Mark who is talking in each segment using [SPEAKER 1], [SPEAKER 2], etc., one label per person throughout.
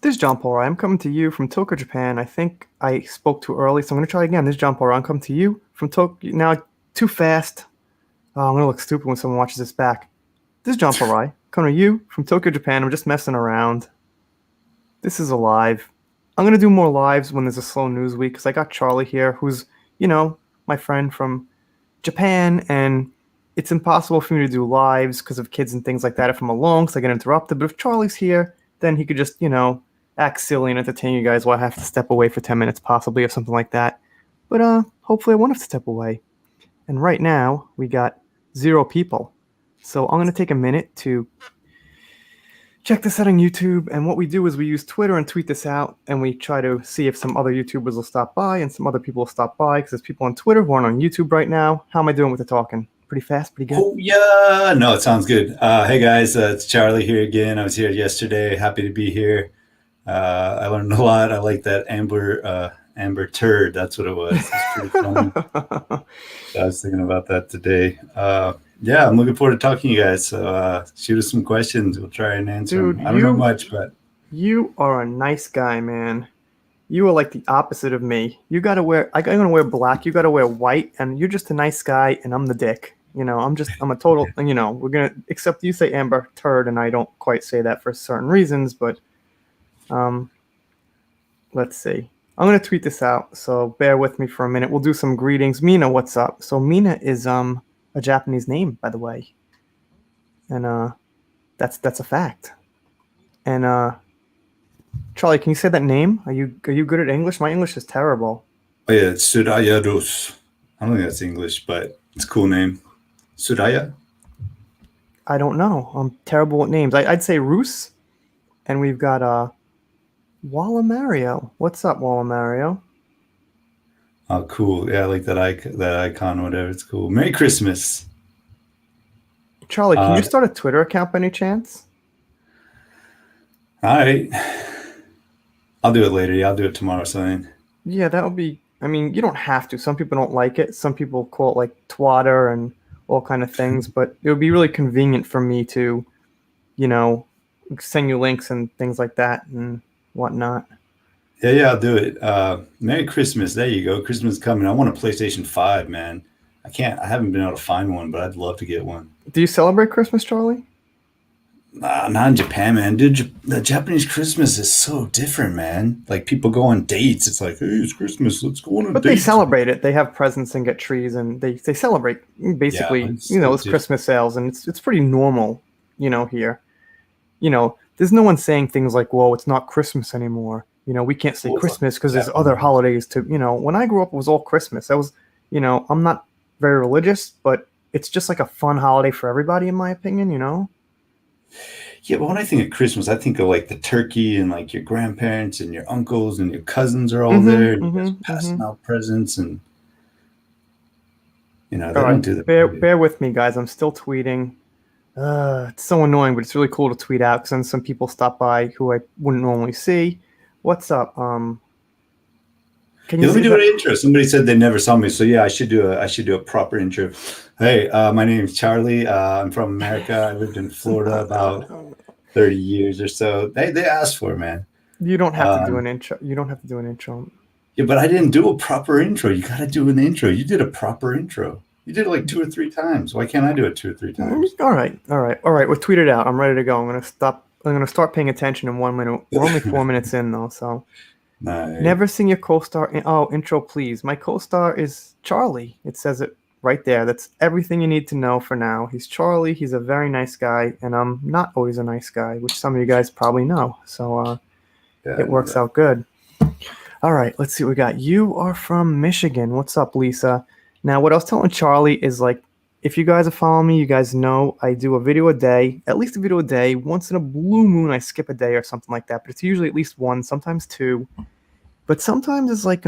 [SPEAKER 1] This is John Paul Rai. I'm coming to you from Tokyo, Japan. I think I spoke too early, so I'm going to try again. This is John Paul Rai. I'm coming to you from Tokyo. Now, too fast. Oh, I'm going to look stupid when someone watches this back. This is John Paul Rai. Coming to you from Tokyo, Japan. I'm just messing around. This is a live. I'm going to do more lives when there's a slow news week because I got Charlie here, who's, my friend from Japan, and it's impossible for me to do lives because of kids and things like that if I'm alone because I get interrupted. But if Charlie's here, then he could just, act silly and entertain you guys while I have to step away for 10 minutes possibly or something like that. But hopefully I won't have to step away. And right now we got 0 people. So I'm going to take a minute to check this out on YouTube. And what we do is we use Twitter and tweet this out, and we try to see if some other YouTubers will stop by and some other people will stop by because there's people on Twitter who aren't on YouTube right now. How am I doing with the talking? Pretty fast, pretty good?
[SPEAKER 2] Oh, yeah. No, it sounds good. Hey, guys, it's Charlie here again. I was here yesterday. Happy to be here. I learned a lot. I like that amber turd. That's what it was. It's pretty funny. I was thinking about that today. Yeah, I'm looking forward to talking to you guys. So shoot us some questions. We'll try and answer them. I don't know much, but
[SPEAKER 1] you are a nice guy, man. You are like the opposite of me. I'm gonna wear black. You gotta wear white, and you're just a nice guy, and I'm the dick. I'm a total. Except you say amber turd, and I don't quite say that for certain reasons, but. Let's see. I'm going to tweet this out, so bear with me for a minute. We'll do some greetings. Mina, what's up? So Mina is a Japanese name, by the way. And that's a fact. And Charlie, can you say that name? Are you good at English? My English is terrible.
[SPEAKER 2] oh yeah, it's Suraya Rus. I don't think that's English, but it's a cool name. Suraya?
[SPEAKER 1] I don't know. I'm terrible at names. I'd say Roos. And we've got Walla Mario. What's up, Walla Mario?
[SPEAKER 2] Oh, cool. Yeah, I like that icon, whatever. It's cool. Merry Christmas.
[SPEAKER 1] Charlie, can you start a Twitter account by any chance?
[SPEAKER 2] All right. I'll do it later. Yeah, I'll do it tomorrow or something.
[SPEAKER 1] Yeah, that would be. I mean, you don't have to. Some people don't like it. Some people call it like twatter and all kind of things. But it would be really convenient for me to, send you links and things like that and whatnot.
[SPEAKER 2] Yeah, I'll do it. Merry Christmas. There you go. Christmas is coming. I want a PlayStation 5, man. I haven't been able to find one, but I'd love to get one.
[SPEAKER 1] Do you celebrate Christmas, Charlie?
[SPEAKER 2] Not in Japan, man. Dude, the Japanese Christmas is so different, man. Like, people go on dates. It's like, hey, it's Christmas. Let's go on a date.
[SPEAKER 1] But they celebrate it. They have presents and get trees, and they celebrate basically, those Christmas sales, and it's pretty normal, here. There's no one saying things like, "Whoa, it's not Christmas anymore." We can't say Christmas because there's other holidays to. When I grew up, it was all Christmas. I'm not very religious, but it's just like a fun holiday for everybody, in my opinion.
[SPEAKER 2] Yeah, but when I think of Christmas, I think of like the turkey and like your grandparents and your uncles and your cousins are all there, and you guys passing out presents, and they don't do that.
[SPEAKER 1] Bear with me, guys. I'm still tweeting. It's so annoying, but it's really cool to tweet out because then some people stop by who I wouldn't normally see. What's up?
[SPEAKER 2] Can you let me do an intro? Somebody said they never saw me, so yeah, I should do a proper intro. Hey, my name is Charlie. I'm from America. I lived in Florida about 30 years or so. They asked for it, man.
[SPEAKER 1] You don't have to do an intro. You don't have to do an intro.
[SPEAKER 2] Yeah, but I didn't do a proper intro. You got to do an intro. You did a proper intro. You did it like 2 or 3 times. Why can't I do it 2 or 3 times?
[SPEAKER 1] All right. We'll tweet it out. I'm ready to go. I'm gonna start paying attention in 1 minute. We're only 4 minutes in though, so.
[SPEAKER 2] Nice.
[SPEAKER 1] Never seen your co-star. Intro, please. My co-star is Charlie. It says it right there. That's everything you need to know for now. He's Charlie. He's a very nice guy, and I'm not always a nice guy, which some of you guys probably know. So it works out good. All right, let's see what we got. You are from Michigan. What's up, Lisa? Now, what I was telling Charlie is, like, if you guys are following me, you guys know I do a video a day, at least a video a day. Once in a blue moon, I skip a day or something like that. But it's usually at least 1, sometimes 2. But sometimes it's like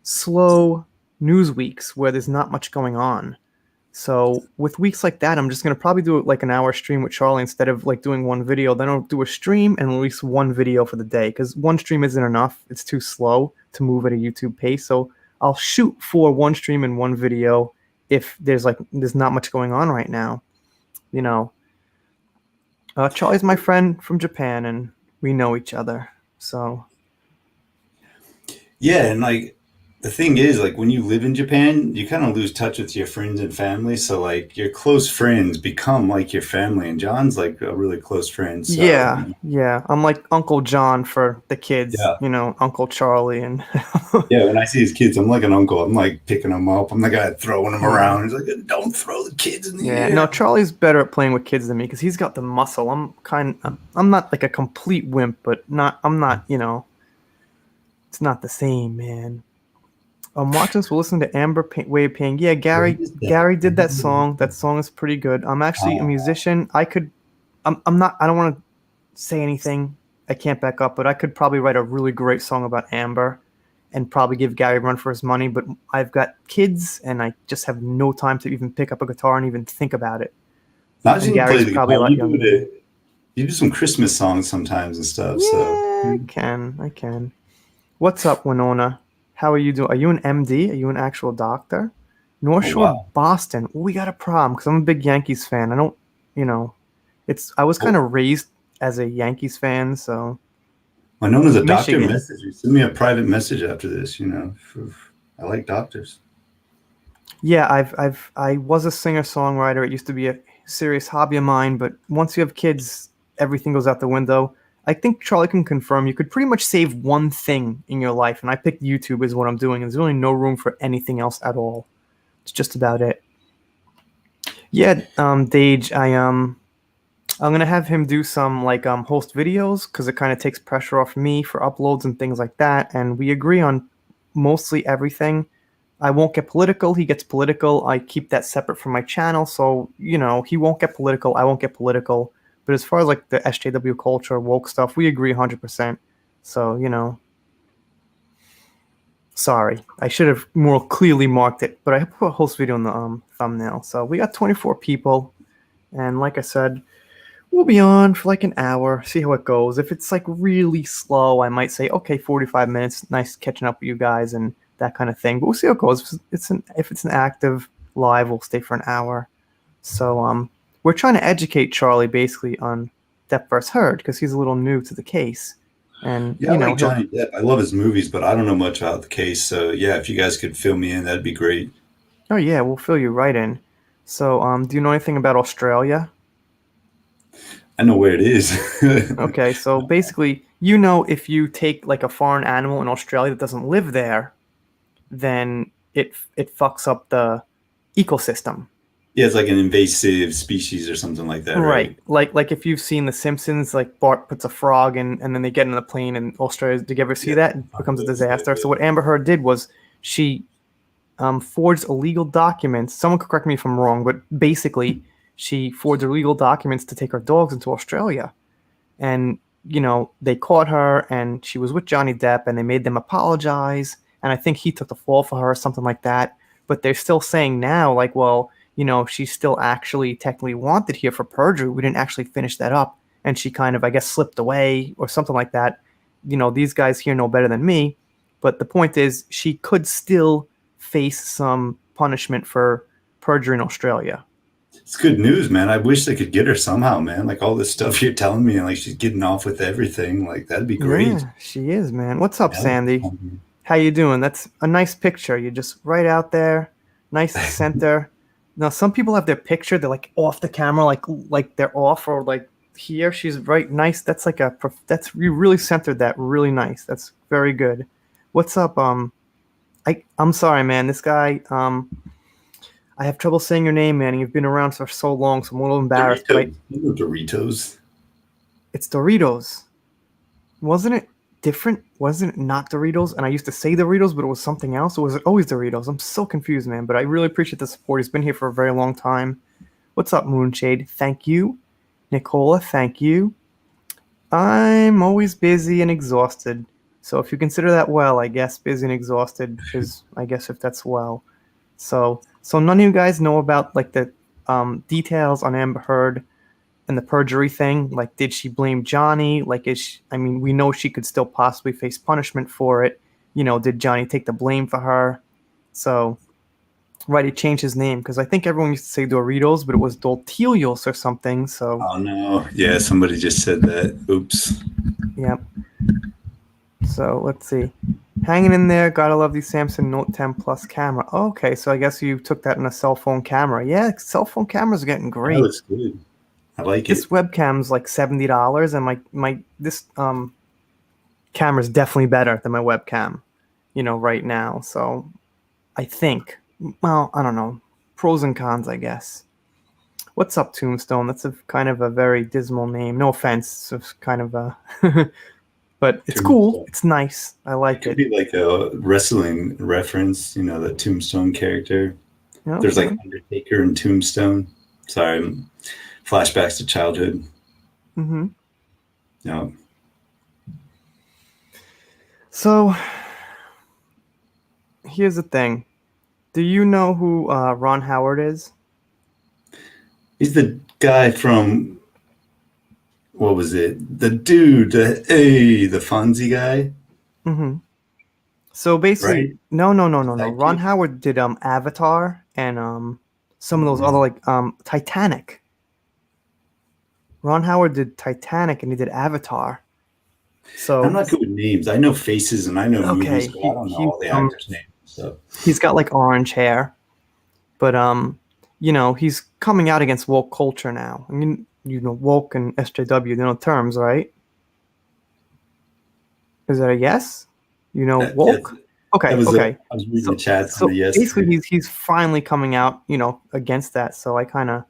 [SPEAKER 1] slow news weeks where there's not much going on. So with weeks like that, I'm just going to probably do it like an hour stream with Charlie instead of like doing 1 video. Then I'll do a stream and at least 1 video for the day because 1 stream isn't enough. It's too slow to move at a YouTube pace. So I'll shoot for 1 stream and 1 video if there's not much going on right now. Charlie's my friend from Japan, and we know each other. So
[SPEAKER 2] Yeah, and like the thing is, like when you live in Japan, you kind of lose touch with your friends and family. So like your close friends become like your family, and John's like a really close friend. So
[SPEAKER 1] yeah, yeah. I'm like Uncle John for the kids,
[SPEAKER 2] yeah,
[SPEAKER 1] Uncle Charlie and
[SPEAKER 2] yeah. When I see his kids, I'm like an uncle. I'm like picking them up. I'm the guy throwing them
[SPEAKER 1] yeah.
[SPEAKER 2] around. He's like, "Don't throw the kids in the
[SPEAKER 1] Yeah, no,
[SPEAKER 2] air."
[SPEAKER 1] Charlie's better at playing with kids than me because he's got the muscle. I'm not like a complete wimp, but I'm not, it's not the same, man. I'm watching this. We're listening to Wave Ping. Yeah,
[SPEAKER 2] What
[SPEAKER 1] Gary,
[SPEAKER 2] is that?
[SPEAKER 1] Gary did that song. That song is pretty good. I'm actually a
[SPEAKER 2] Uh,
[SPEAKER 1] musician. I'm not, I don't want to say anything. I can't back up, but I could probably write a really great song about Amber and probably give Gary a run for his money. But I've got kids and I just have no time to even pick up a guitar and even think about it.
[SPEAKER 2] Not
[SPEAKER 1] And
[SPEAKER 2] just play
[SPEAKER 1] Gary's
[SPEAKER 2] the
[SPEAKER 1] probably a
[SPEAKER 2] guitar.
[SPEAKER 1] lot younger than me.
[SPEAKER 2] You do some Christmas songs sometimes and stuff. So
[SPEAKER 1] Yeah, I can. I can. What's up, Winona? How are you doing? Are you an MD? Are you an actual doctor? North
[SPEAKER 2] oh
[SPEAKER 1] Shore,
[SPEAKER 2] wow.
[SPEAKER 1] Boston. Ooh, we got a problem because I'm a big Yankees fan. I don't, you know, I was kind
[SPEAKER 2] Well,
[SPEAKER 1] of raised as a Yankees fan, so
[SPEAKER 2] I know as a doctor
[SPEAKER 1] Michigan.
[SPEAKER 2] message you. Send me a private message after this. I like doctors.
[SPEAKER 1] Yeah, I was a singer-songwriter. It used to be a serious hobby of mine, but once you have kids, everything goes out the window. I think Charlie can confirm you could pretty much save one thing in your life, and I picked YouTube as what I'm doing. There's really no room for anything else at all. It's just about it. Yeah, Dage, I'm gonna have him do some like host videos because it kind of takes pressure off me for uploads and things like that, and we agree on mostly everything. I won't get political. He gets political. I keep that separate from my channel. So, he won't get political. I won't get political. But as far as like the SJW culture, woke stuff, we agree 100%. So, sorry. I should have more clearly marked it, but I put a host video in the thumbnail. So we got 24 people. And like I said, we'll be on for like an hour, see how it goes. If it's like really slow, I might say, okay, 45 minutes, nice catching up with you guys and that kind of thing. But we'll see how it goes. If it's an active live, we'll stay for an hour. So we're trying to educate Charlie basically on Depp vs. Heard because he's a little new to the case. And,
[SPEAKER 2] Yeah, I like
[SPEAKER 1] he'll
[SPEAKER 2] Johnny Depp. I love his movies, but I don't know much about the case. So yeah, if you guys could fill me in, that'd be great.
[SPEAKER 1] oh yeah, we'll fill you right in. So do you know anything about Australia?
[SPEAKER 2] I know where it is.
[SPEAKER 1] Okay, so basically, if you take like a foreign animal in Australia that doesn't live there, then it fucks up the ecosystem.
[SPEAKER 2] Yeah, it's like an invasive species or something like that,
[SPEAKER 1] Right.
[SPEAKER 2] right?
[SPEAKER 1] Like if you've seen The Simpsons, like Bart puts a frog in and then they get in the plane in Australia. Did you ever see
[SPEAKER 2] Yeah.
[SPEAKER 1] that? It becomes a disaster. So what Amber Heard did was she forged illegal documents. Someone could correct me if I'm wrong, but basically she forged illegal documents to take her dogs into Australia. And they caught her and she was with Johnny Depp and they made them apologize and I think he took the fall for her or something like that, but they're still saying now like, well, she's still actually technically wanted here for perjury. We didn't actually finish that up and she kind of, I guess, slipped away or something like that. These guys here know better than me, but the point is she could still face some punishment for perjury in Australia.
[SPEAKER 2] It's good news, man. I wish they could get her somehow, man. Like all this stuff you're telling me, and like she's getting off with everything. Like that'd be great.
[SPEAKER 1] Yeah, she is, man. What's up,
[SPEAKER 2] Yeah.
[SPEAKER 1] Sandy? How you doing? That's a nice picture. You're just right out there, nice center. Now, some people have their picture. They're like off the camera, like they're off or like here. She's right, nice. That's like that's you really centered that really nice. That's very good. What's up? I'm sorry, man. This guy, I have trouble saying your name, man. You've been around for so long, so I'm a little embarrassed. But
[SPEAKER 2] Doritos. You know Doritos.
[SPEAKER 1] it's Doritos. Wasn't it different? Wasn't it not Doritos? And I used to say Doritos, but it was something else. Or was it always Doritos? I'm so confused, man. But I really appreciate the support. He's been here for a very long time. What's up, Moonshade? Thank you. Nicola, thank you. I'm always busy and exhausted. So if you consider that well, I guess busy and exhausted is, I guess, if that's well. So none of you guys know about like the details on Amber Heard and the perjury thing. Like, did she blame Johnny? Like, I mean, we know she could still possibly face punishment for it. Did Johnny take the blame for her? So Right, he changed his name because I think everyone used to say Doritos, but it was Doltelios or something. So,
[SPEAKER 2] Oh no. Yeah, somebody just said that. Oops.
[SPEAKER 1] yeah. So let's see. Hanging in there, gotta love the Samsung Note 10 Plus camera. Okay, so I guess you took that in a cell phone camera. Yeah, cell phone cameras are getting
[SPEAKER 2] That
[SPEAKER 1] great.
[SPEAKER 2] looks good. I like
[SPEAKER 1] This
[SPEAKER 2] it.
[SPEAKER 1] webcam's like $70, and my this camera's definitely better than my webcam, right now. So I think, well, I don't know, pros and cons, I guess. What's up, Tombstone? That's a kind of a very dismal name. No offense, it's kind of a, but it's cool.
[SPEAKER 2] Tombstone.
[SPEAKER 1] It's nice. I
[SPEAKER 2] It
[SPEAKER 1] like
[SPEAKER 2] could
[SPEAKER 1] it.
[SPEAKER 2] be like a wrestling reference, the Tombstone character. There's like
[SPEAKER 1] Okay.
[SPEAKER 2] Undertaker and Tombstone. Sorry, flashbacks to childhood.
[SPEAKER 1] Mm-hmm.
[SPEAKER 2] No,
[SPEAKER 1] So here's the thing. Do you know who Ron Howard is?
[SPEAKER 2] he's the guy from what was it? The dude, the Fonzie guy,
[SPEAKER 1] Mm-hmm. So basically,
[SPEAKER 2] right?
[SPEAKER 1] no, no, no,
[SPEAKER 2] The
[SPEAKER 1] no, no. Ron
[SPEAKER 2] sidekick.
[SPEAKER 1] Howard did Avatar and some of those other
[SPEAKER 2] Mm.
[SPEAKER 1] like Titanic. Ron Howard did Titanic and he did Avatar.
[SPEAKER 2] I'm
[SPEAKER 1] So
[SPEAKER 2] not good with names. I know faces and I know movies,
[SPEAKER 1] okay,
[SPEAKER 2] but I
[SPEAKER 1] he
[SPEAKER 2] don't know
[SPEAKER 1] he
[SPEAKER 2] all the actors' names. So
[SPEAKER 1] he's got like orange hair, but he's coming out against woke culture now. I mean, woke and SJW, terms, right? Is that a yes?
[SPEAKER 2] yeah,
[SPEAKER 1] Woke?
[SPEAKER 2] that
[SPEAKER 1] Okay,
[SPEAKER 2] was
[SPEAKER 1] okay.
[SPEAKER 2] I was reading the
[SPEAKER 1] So
[SPEAKER 2] chats on
[SPEAKER 1] so
[SPEAKER 2] the yes
[SPEAKER 1] basically
[SPEAKER 2] there.
[SPEAKER 1] he's finally coming out, against that. So I kind of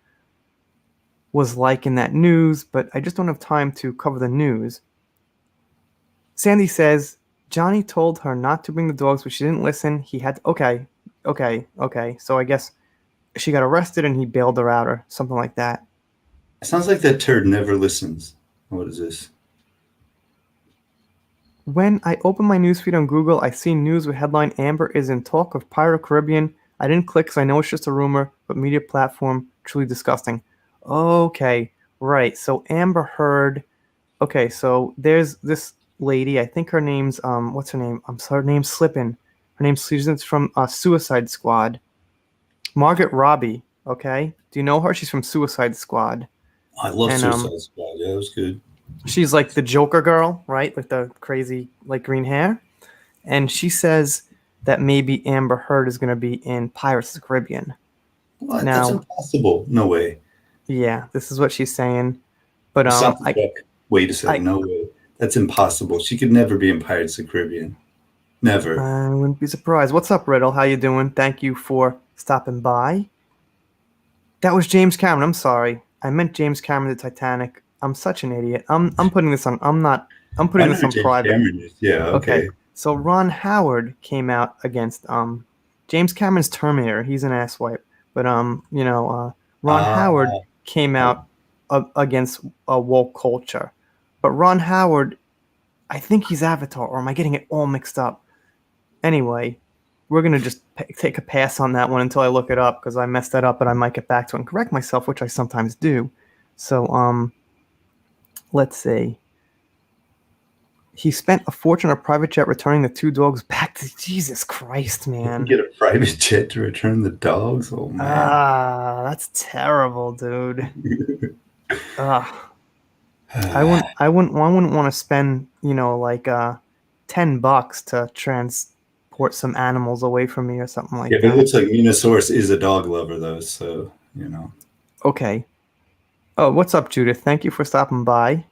[SPEAKER 1] was liking that news, but I just don't have time to cover the news. Sandy says Johnny told her not to bring the dogs, but she didn't listen. He had okay, okay, okay. So I guess she got arrested and he bailed her out or something like that.
[SPEAKER 2] It sounds like that turd never listens. What is this?
[SPEAKER 1] When I open my newsfeed on Google, I see news with headline Amber is in talk of Pirate Caribbean. I didn't click because I know it's just a rumor, but media platform truly disgusting. Okay, right. So Amber Heard. Okay, so there's this lady. I think her name's what's her name? I'm sorry, her name's slipping. Her name's Susan. It's from Suicide Squad. Margaret Robbie. Okay, do you know her? She's from Suicide Squad,
[SPEAKER 2] I love
[SPEAKER 1] and
[SPEAKER 2] Suicide Squad. Yeah, it was good.
[SPEAKER 1] she's like the Joker girl, right? With the crazy like green hair. And she says that maybe Amber Heard is going to be in Pirates of the Caribbean.
[SPEAKER 2] What? That's
[SPEAKER 1] Now,
[SPEAKER 2] impossible. No way.
[SPEAKER 1] yeah, this is what she's saying. But
[SPEAKER 2] Stop the truck. Wait a second.
[SPEAKER 1] I
[SPEAKER 2] No way. That's impossible. She could never be in Pirates of the Caribbean. Never.
[SPEAKER 1] I wouldn't be surprised. What's up, Riddle? How you doing? Thank you for stopping by. That was James Cameron. I'm sorry. I meant James Cameron the Titanic. I'm such an idiot. I'm putting this on. I'm
[SPEAKER 2] I
[SPEAKER 1] putting
[SPEAKER 2] know
[SPEAKER 1] this
[SPEAKER 2] who
[SPEAKER 1] on
[SPEAKER 2] James
[SPEAKER 1] private.
[SPEAKER 2] Cameron is. Yeah,
[SPEAKER 1] Okay.
[SPEAKER 2] okay.
[SPEAKER 1] So Ron Howard came out against James Cameron's Terminator. He's an asswipe. But Ron
[SPEAKER 2] Uh,
[SPEAKER 1] Howard came
[SPEAKER 2] oh,
[SPEAKER 1] out against woke culture. But Ron Howard, I think he's Avatar, or am I getting it all mixed up? Anyway, we're gonna just take a pass on that one until I look it up because I messed that up, and I might get back to it and correct myself, which I sometimes do. So let's see. He spent a fortune on a private jet returning the two dogs back to Jesus Christ,
[SPEAKER 2] you can
[SPEAKER 1] man.
[SPEAKER 2] get a private jet to return the dogs. Oh man.
[SPEAKER 1] Ah, that's terrible, dude. Ah, I wouldn't want to spend, like $10 to transport some animals away from me or something
[SPEAKER 2] Yeah,
[SPEAKER 1] like
[SPEAKER 2] but it
[SPEAKER 1] that.
[SPEAKER 2] looks like Minosaurus is a dog lover though, so
[SPEAKER 1] Okay. Oh, what's up, Judith? Thank you for stopping by.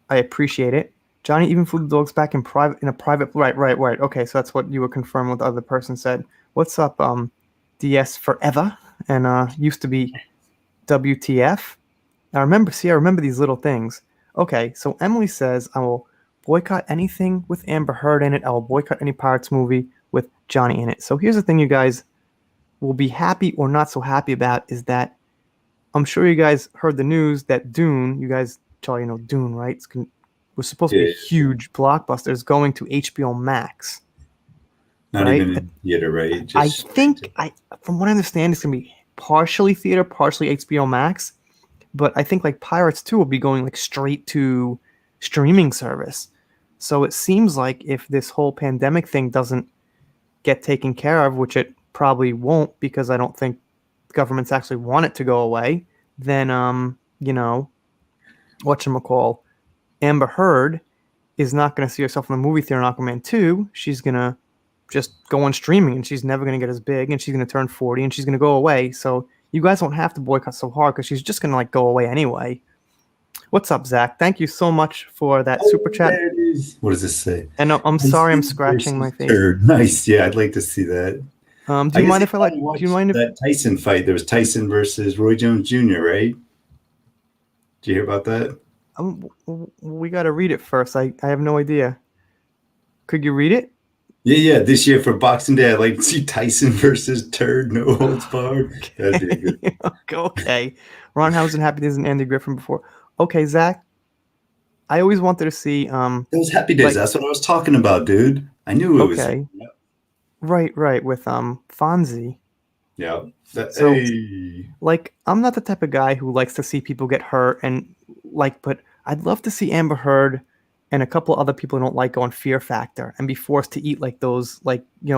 [SPEAKER 1] I appreciate it. Johnny even flew the dogs back in a private. Right, right, right. Okay, so that's what you were confirming what the other person said. What's up, DS Forever, and used to be WTF. I remember these little things. Okay, so Emily says I will boycott anything with Amber Heard in it. I will boycott any Pirates movie with Johnny in it. So here's the thing, you guys will be happy or not so happy about is that I'm sure you guys heard the news that Dune, you guys, Charlie, Dune, right? Was supposed to be a
[SPEAKER 2] yeah,
[SPEAKER 1] huge blockbuster. It's going to HBO Max,
[SPEAKER 2] not
[SPEAKER 1] right?
[SPEAKER 2] even in theater, right?
[SPEAKER 1] I
[SPEAKER 2] Just straight to.
[SPEAKER 1] think from what I understand, it's gonna be partially theater, partially HBO Max. But I think like Pirates 2 will be going like straight to streaming service. So it seems like if this whole pandemic thing doesn't get taken care of, which it probably won't because I don't think governments actually want it to go away, then whatchamacall, Amber Heard is not going to see herself in the movie theater in Aquaman 2. She's going to just go on streaming and she's never going to get as big and she's going to turn 40 and she's going to go away. So you guys don't have to boycott so hard because she's just going to like go away anyway. What's up, Zach? Thank you so much for that super
[SPEAKER 2] Oh,
[SPEAKER 1] chat.
[SPEAKER 2] there it is. What does this say?
[SPEAKER 1] And I'm sorry I'm scratching my face.
[SPEAKER 2] Nice. Yeah, I'd like to see that.
[SPEAKER 1] Do you mind if I let? Do you mind if?
[SPEAKER 2] That Tyson fight? There was Tyson versus Roy Jones Jr., right? Did you hear about that?
[SPEAKER 1] We got to read it first. I have no idea. Could you read it?
[SPEAKER 2] Yeah. This year for Boxing Day, I'd like to see Tyson versus Turd, no holds barred. That'd be good.
[SPEAKER 1] Okay. Ron Housen, Happy Days, and Andy Griffin before. Okay, Zach. I always wanted to see.
[SPEAKER 2] Those Happy Days. That's what I was talking about, dude. I knew it was.
[SPEAKER 1] Okay. Right. With Fonzie.
[SPEAKER 2] Yeah.
[SPEAKER 1] So, like, I'm not the type of guy who likes to see people get hurt and but I'd love to see Amber Heard and a couple other people who don't like go on Fear Factor and be forced to eat like those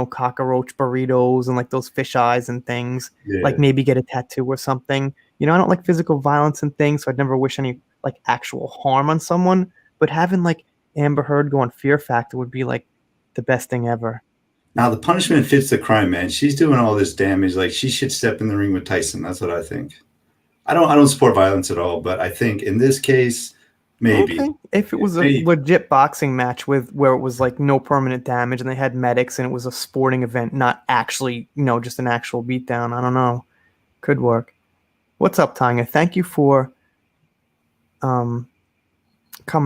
[SPEAKER 1] cockroach burritos and like those fish eyes and things.
[SPEAKER 2] Yeah.
[SPEAKER 1] Like maybe get a tattoo or something. I don't like physical violence and things, so I'd never wish any like actual harm on someone. But having like Amber Heard go on Fear Factor would be like the best thing ever.
[SPEAKER 2] Now the punishment fits the crime, man. She's doing all this damage. Like she should step in the ring with Tyson. That's what I think. I don't support violence at all, but I think in this case, maybe.
[SPEAKER 1] Okay. If it was a legit boxing match where it was like no permanent damage and they had medics and it was a sporting event, not actually, just an actual beatdown. I don't know. Could work. What's up, Tanya? Thank you for coming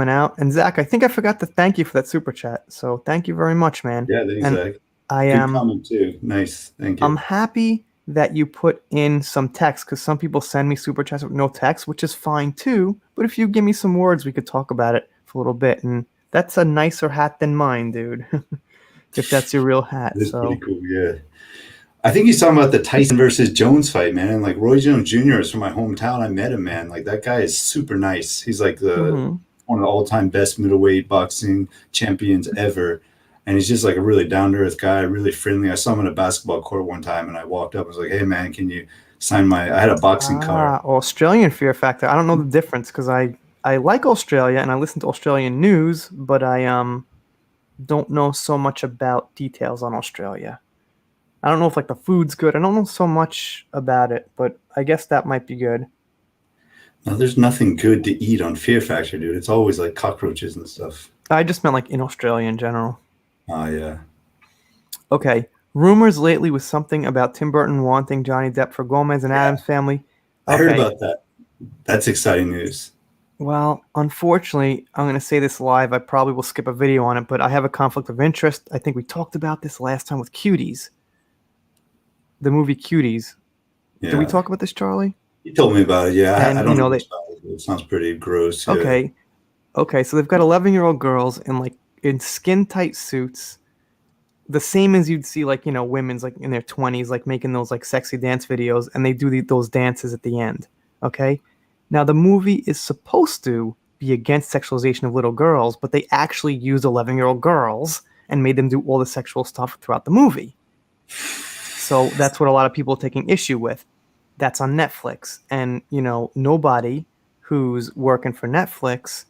[SPEAKER 1] out. And Zach, I think I forgot to thank you for that super chat. So thank you very much, man.
[SPEAKER 2] Yeah, thanks, Zach.
[SPEAKER 1] I am
[SPEAKER 2] comment too. Nice. Thank you.
[SPEAKER 1] I'm happy that you put in some text because some people send me super chats with no text, which is fine too. But if you give me some words, we could talk about it for a little bit. And that's a nicer hat than mine, dude. If that's your real hat.
[SPEAKER 2] That's pretty cool, yeah. I think he's talking about the Tyson versus Jones fight, man. Like Roy Jones Jr. is from my hometown. I met him, man. Like that guy is super nice. He's like one of the all-time best middleweight boxing champions ever. And he's just like a really down-to-earth guy, really friendly. I saw him in a basketball court one time, and I walked up and was like, hey, man, can you sign I had a boxing card.
[SPEAKER 1] Australian Fear Factor. I don't know the difference because I like Australia and I listen to Australian news, but I don't know so much about details on Australia. I don't know if like the food's good. I don't know so much about it, but I guess that might be good.
[SPEAKER 2] No, there's nothing good to eat on Fear Factor, dude. It's always like cockroaches and stuff.
[SPEAKER 1] I just meant like in Australia in general.
[SPEAKER 2] Oh, yeah.
[SPEAKER 1] Okay. Rumors lately was something about Tim Burton wanting Johnny Depp for Gomez and Addams Family.
[SPEAKER 2] I heard about that. That's exciting news.
[SPEAKER 1] Well, unfortunately, I'm going to say this live. I probably will skip a video on it, but I have a conflict of interest. I think we talked about this last time with Cuties. The movie Cuties. Yeah. Did we talk about this, Charlie?
[SPEAKER 2] You told me about it, yeah.
[SPEAKER 1] And,
[SPEAKER 2] I don't know. It sounds pretty gross. Yeah.
[SPEAKER 1] Okay, so they've got 11-year-old girls in skin-tight suits, the same as you'd see like women's like in their 20s like making those like sexy dance videos, and they do those dances at the end. Okay, now the movie is supposed to be against sexualization of little girls, but they actually used 11-year-old girls and made them do all the sexual stuff throughout the movie. So that's what a lot of people are taking issue with. That's on Netflix, and nobody who's working for Netflix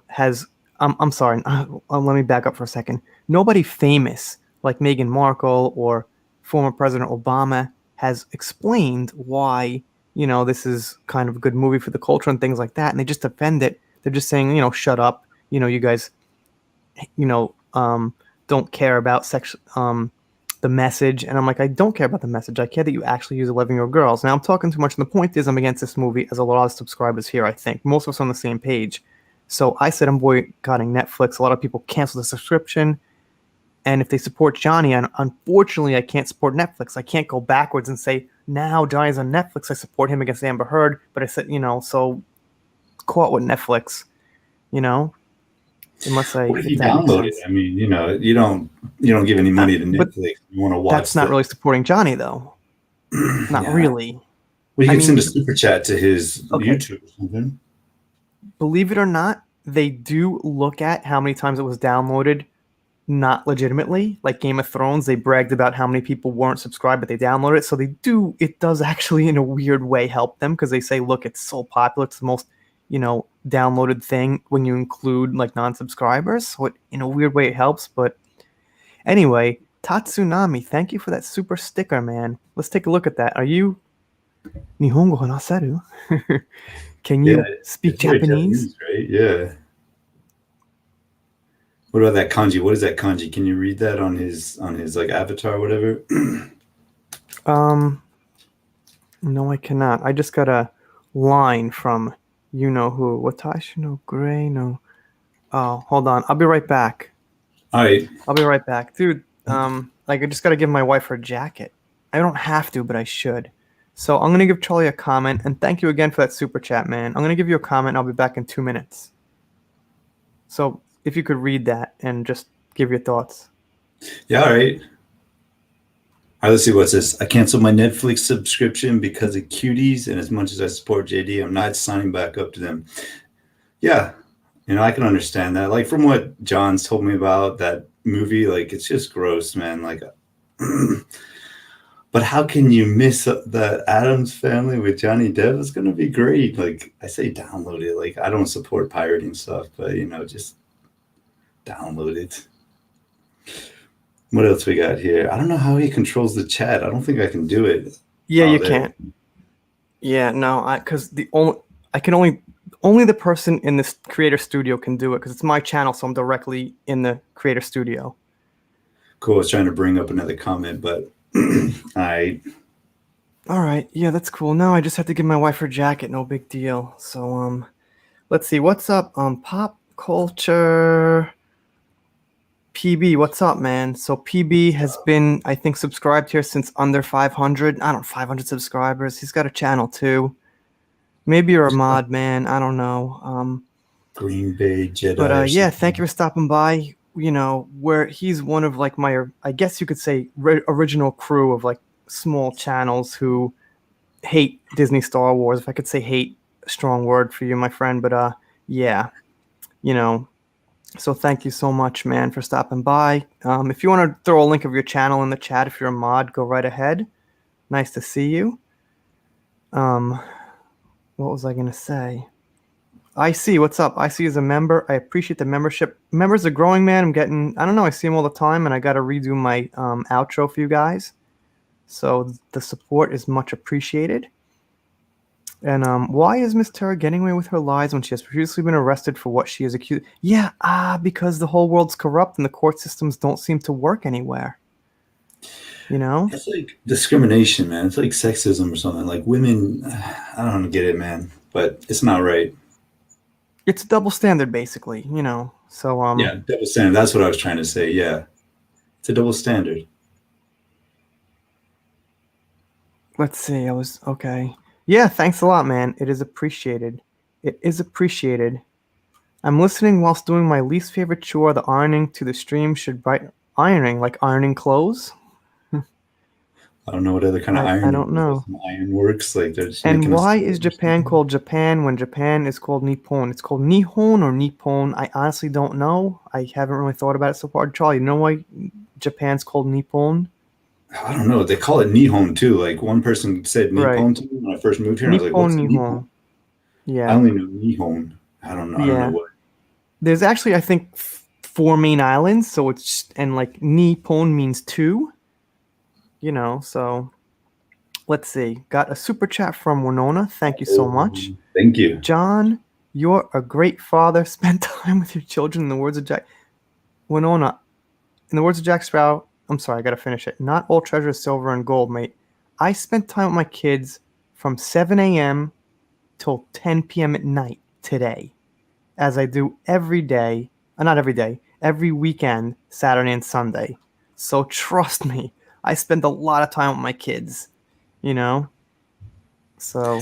[SPEAKER 1] has I'm sorry. Let me back up for a second. Nobody famous like Meghan Markle or former President Obama has explained why, this is kind of a good movie for the culture and things like that. And they just defend it. They're just saying, shut up. You guys, don't care about the message. And I'm like, I don't care about the message. I care that you actually use 11-year-old girls. Now I'm talking too much. And the point is I'm against this movie, as a lot of subscribers here, I think. Most of us are on the same page. So I said I'm boycotting Netflix. A lot of people cancel the subscription. And if they support Johnny, and unfortunately I can't support Netflix. I can't go backwards and say, now Johnny's on Netflix, I support him against Amber Heard. But I said, so caught with Netflix, unless I...
[SPEAKER 2] What if you download it? I mean, you don't give any money to Netflix. You want to watch
[SPEAKER 1] That's not really supporting Johnny, though. Not really.
[SPEAKER 2] Well, you can send a super chat to his YouTube or something.
[SPEAKER 1] Believe it or not, they do look at how many times it was downloaded not legitimately. Like Game of Thrones, they bragged about how many people weren't subscribed, but they downloaded it. So it does actually in a weird way help them because they say, look, it's so popular. It's the most, downloaded thing when you include like non-subscribers. So in a weird way, it helps. But anyway, Tatsunami, thank you for that super sticker, man. Let's take a look at that. Are you Nihongo hanaseru? Can
[SPEAKER 2] Yeah,
[SPEAKER 1] you speak
[SPEAKER 2] it's very
[SPEAKER 1] Japanese?
[SPEAKER 2] Japanese, right? Yeah. What about that kanji? What is that kanji? Can you read that on his like avatar or whatever?
[SPEAKER 1] Um, no, I cannot. I just got a line from you know who. Watashi no gray no. Oh, hold on. I'll be right back.
[SPEAKER 2] All right.
[SPEAKER 1] I'll be right back, dude. Like I just gotta give my wife her jacket. I don't have to, but I should. So I'm gonna give Charlie a comment, and thank you again for that super chat, man. I'm gonna give you a comment. I'll be back in 2 minutes. So if you could read that and just give your thoughts.
[SPEAKER 2] Yeah, all right. All right, let's see what's this. I canceled my Netflix subscription because of cuties, and as much as I support JD, I'm not signing back up to them. Yeah, I can understand that. Like from what John's told me about that movie, like it's just gross, man. Like, but how can you miss that Adams Family with Johnny Depp? It's gonna be great. Like I say, download it. Like I don't support pirating stuff, but just download it. What else we got here? I don't know how he controls the chat. I don't think I can do it.
[SPEAKER 1] Yeah,
[SPEAKER 2] Oh,
[SPEAKER 1] you
[SPEAKER 2] there.
[SPEAKER 1] can't. Yeah, no, because I can only the person in this creator studio can do it because it's my channel, so I'm directly in the creator studio.
[SPEAKER 2] Cool. I was trying to bring up another comment, but I.
[SPEAKER 1] All right, yeah, that's cool. Now I just have to give my wife her jacket. No big deal. So let's see what's up. Pop culture. PB, what's up, man? So PB has been, I think, subscribed here since under 500. I don't 500 subscribers. He's got a channel too. Maybe you're a mod, man. I don't know.
[SPEAKER 2] Green Bay Jedi.
[SPEAKER 1] But yeah, thank you for stopping by. Where he's one of like my, I guess you could say, original crew of like small channels who hate Disney Star Wars. If I could say hate, a strong word for you, my friend. But yeah, So thank you so much, man, for stopping by. If you want to throw a link of your channel in the chat, if you're a mod, go right ahead. Nice to see you. What was I gonna say? I see. What's up? I see as a member. I appreciate the membership. Members are growing, man. I don't know. I see them all the time, and I got to redo my outro for you guys. So the support is much appreciated. And why is Miss Terra getting away with her lies when she has previously been arrested for what she is accused? Yeah, because the whole world's corrupt and the court systems don't seem to work anywhere.
[SPEAKER 2] It's like discrimination, man. It's like sexism or something. Like women, I don't get it, man. But it's not right.
[SPEAKER 1] It's a double standard, basically. So
[SPEAKER 2] yeah, double standard. That's what I was trying to say. Yeah, it's a double standard.
[SPEAKER 1] Let's see. Okay. Yeah, thanks a lot, man. It is appreciated. It is appreciated. I'm listening whilst doing my least favorite chore, the ironing to the stream should brighten. Ironing, like ironing clothes?
[SPEAKER 2] I don't know what other kind of iron.
[SPEAKER 1] I don't know.
[SPEAKER 2] Iron works like they're just.
[SPEAKER 1] And why is Japan called Japan when Japan is called Nippon? It's called Nihon or Nippon. I honestly don't know. I haven't really thought about it so far. Charlie, you know why Japan's called Nippon?
[SPEAKER 2] I don't know. They call it Nihon too. Like one person said Nippon
[SPEAKER 1] Right.
[SPEAKER 2] to me when I first moved here.
[SPEAKER 1] Nippon,
[SPEAKER 2] I was like, "What's
[SPEAKER 1] Nihon.
[SPEAKER 2] Nippon?"
[SPEAKER 1] Yeah.
[SPEAKER 2] I only know Nihon. I don't know. I don't know what.
[SPEAKER 1] There's actually, I think, 4 main islands. So and like Nippon means 2. So let's see. Got a super chat from Winona. Thank you so much.
[SPEAKER 2] Thank you.
[SPEAKER 1] John, you're a great father. Spend time with your children. In the words of Jack. Winona, in the words of Jack Sparrow, I'm sorry, I gotta finish it. Not all treasure is silver and gold, mate. I spent time with my kids from 7 a.m. till 10 p.m. at night today, as I do every day. Not every day, every weekend, Saturday and Sunday. So trust me, I spend a lot of time with my kids. So.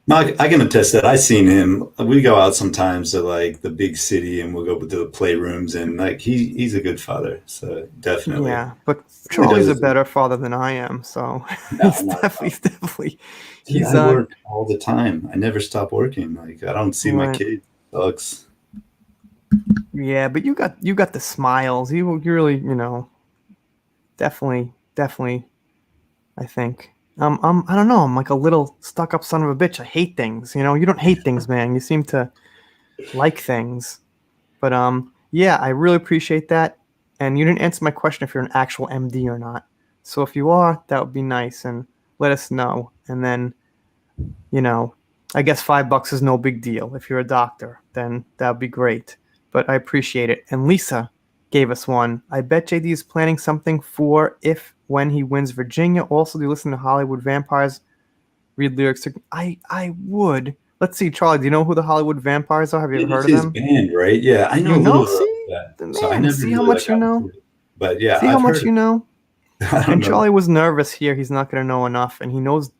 [SPEAKER 2] I can attest that. I've seen him. We go out sometimes to like the big city, and we'll go to the playrooms, and like he's a good father. So definitely.
[SPEAKER 1] Yeah, but Charlie's a better father than I am. So he's definitely.
[SPEAKER 2] I work all the time. I never stop working. Like I don't see my kid. Sucks.
[SPEAKER 1] Yeah, but you got the smiles. You really, definitely. I think. I don't know. I'm like a little stuck up son of a bitch. I hate things. You don't hate things, man. You seem to like things. But yeah, I really appreciate that. And you didn't answer my question if you're an actual MD or not. So if you are, that would be nice, and let us know. And then, you know, I guess $5 is no big deal. If you're a doctor, then that would be great. But I appreciate it. And Lisa gave us one. I bet JD is planning something for if when he wins Virginia. Also, do you listen to Hollywood Vampires? Read lyrics. I would. Let's see, Charlie. Do you know who the Hollywood Vampires are? Have you ever
[SPEAKER 2] It
[SPEAKER 1] heard
[SPEAKER 2] is
[SPEAKER 1] of
[SPEAKER 2] his
[SPEAKER 1] them?
[SPEAKER 2] band, right? Yeah, I know
[SPEAKER 1] You
[SPEAKER 2] a little
[SPEAKER 1] know?
[SPEAKER 2] about
[SPEAKER 1] See,
[SPEAKER 2] that.
[SPEAKER 1] the
[SPEAKER 2] So I
[SPEAKER 1] man.
[SPEAKER 2] never
[SPEAKER 1] See how
[SPEAKER 2] really
[SPEAKER 1] much
[SPEAKER 2] like
[SPEAKER 1] you
[SPEAKER 2] got
[SPEAKER 1] know.
[SPEAKER 2] into it. But yeah,
[SPEAKER 1] See how
[SPEAKER 2] I've
[SPEAKER 1] much
[SPEAKER 2] heard
[SPEAKER 1] you
[SPEAKER 2] of
[SPEAKER 1] know.
[SPEAKER 2] it. I don't
[SPEAKER 1] And
[SPEAKER 2] know.
[SPEAKER 1] Charlie was nervous here. He's not going to know enough, and he knows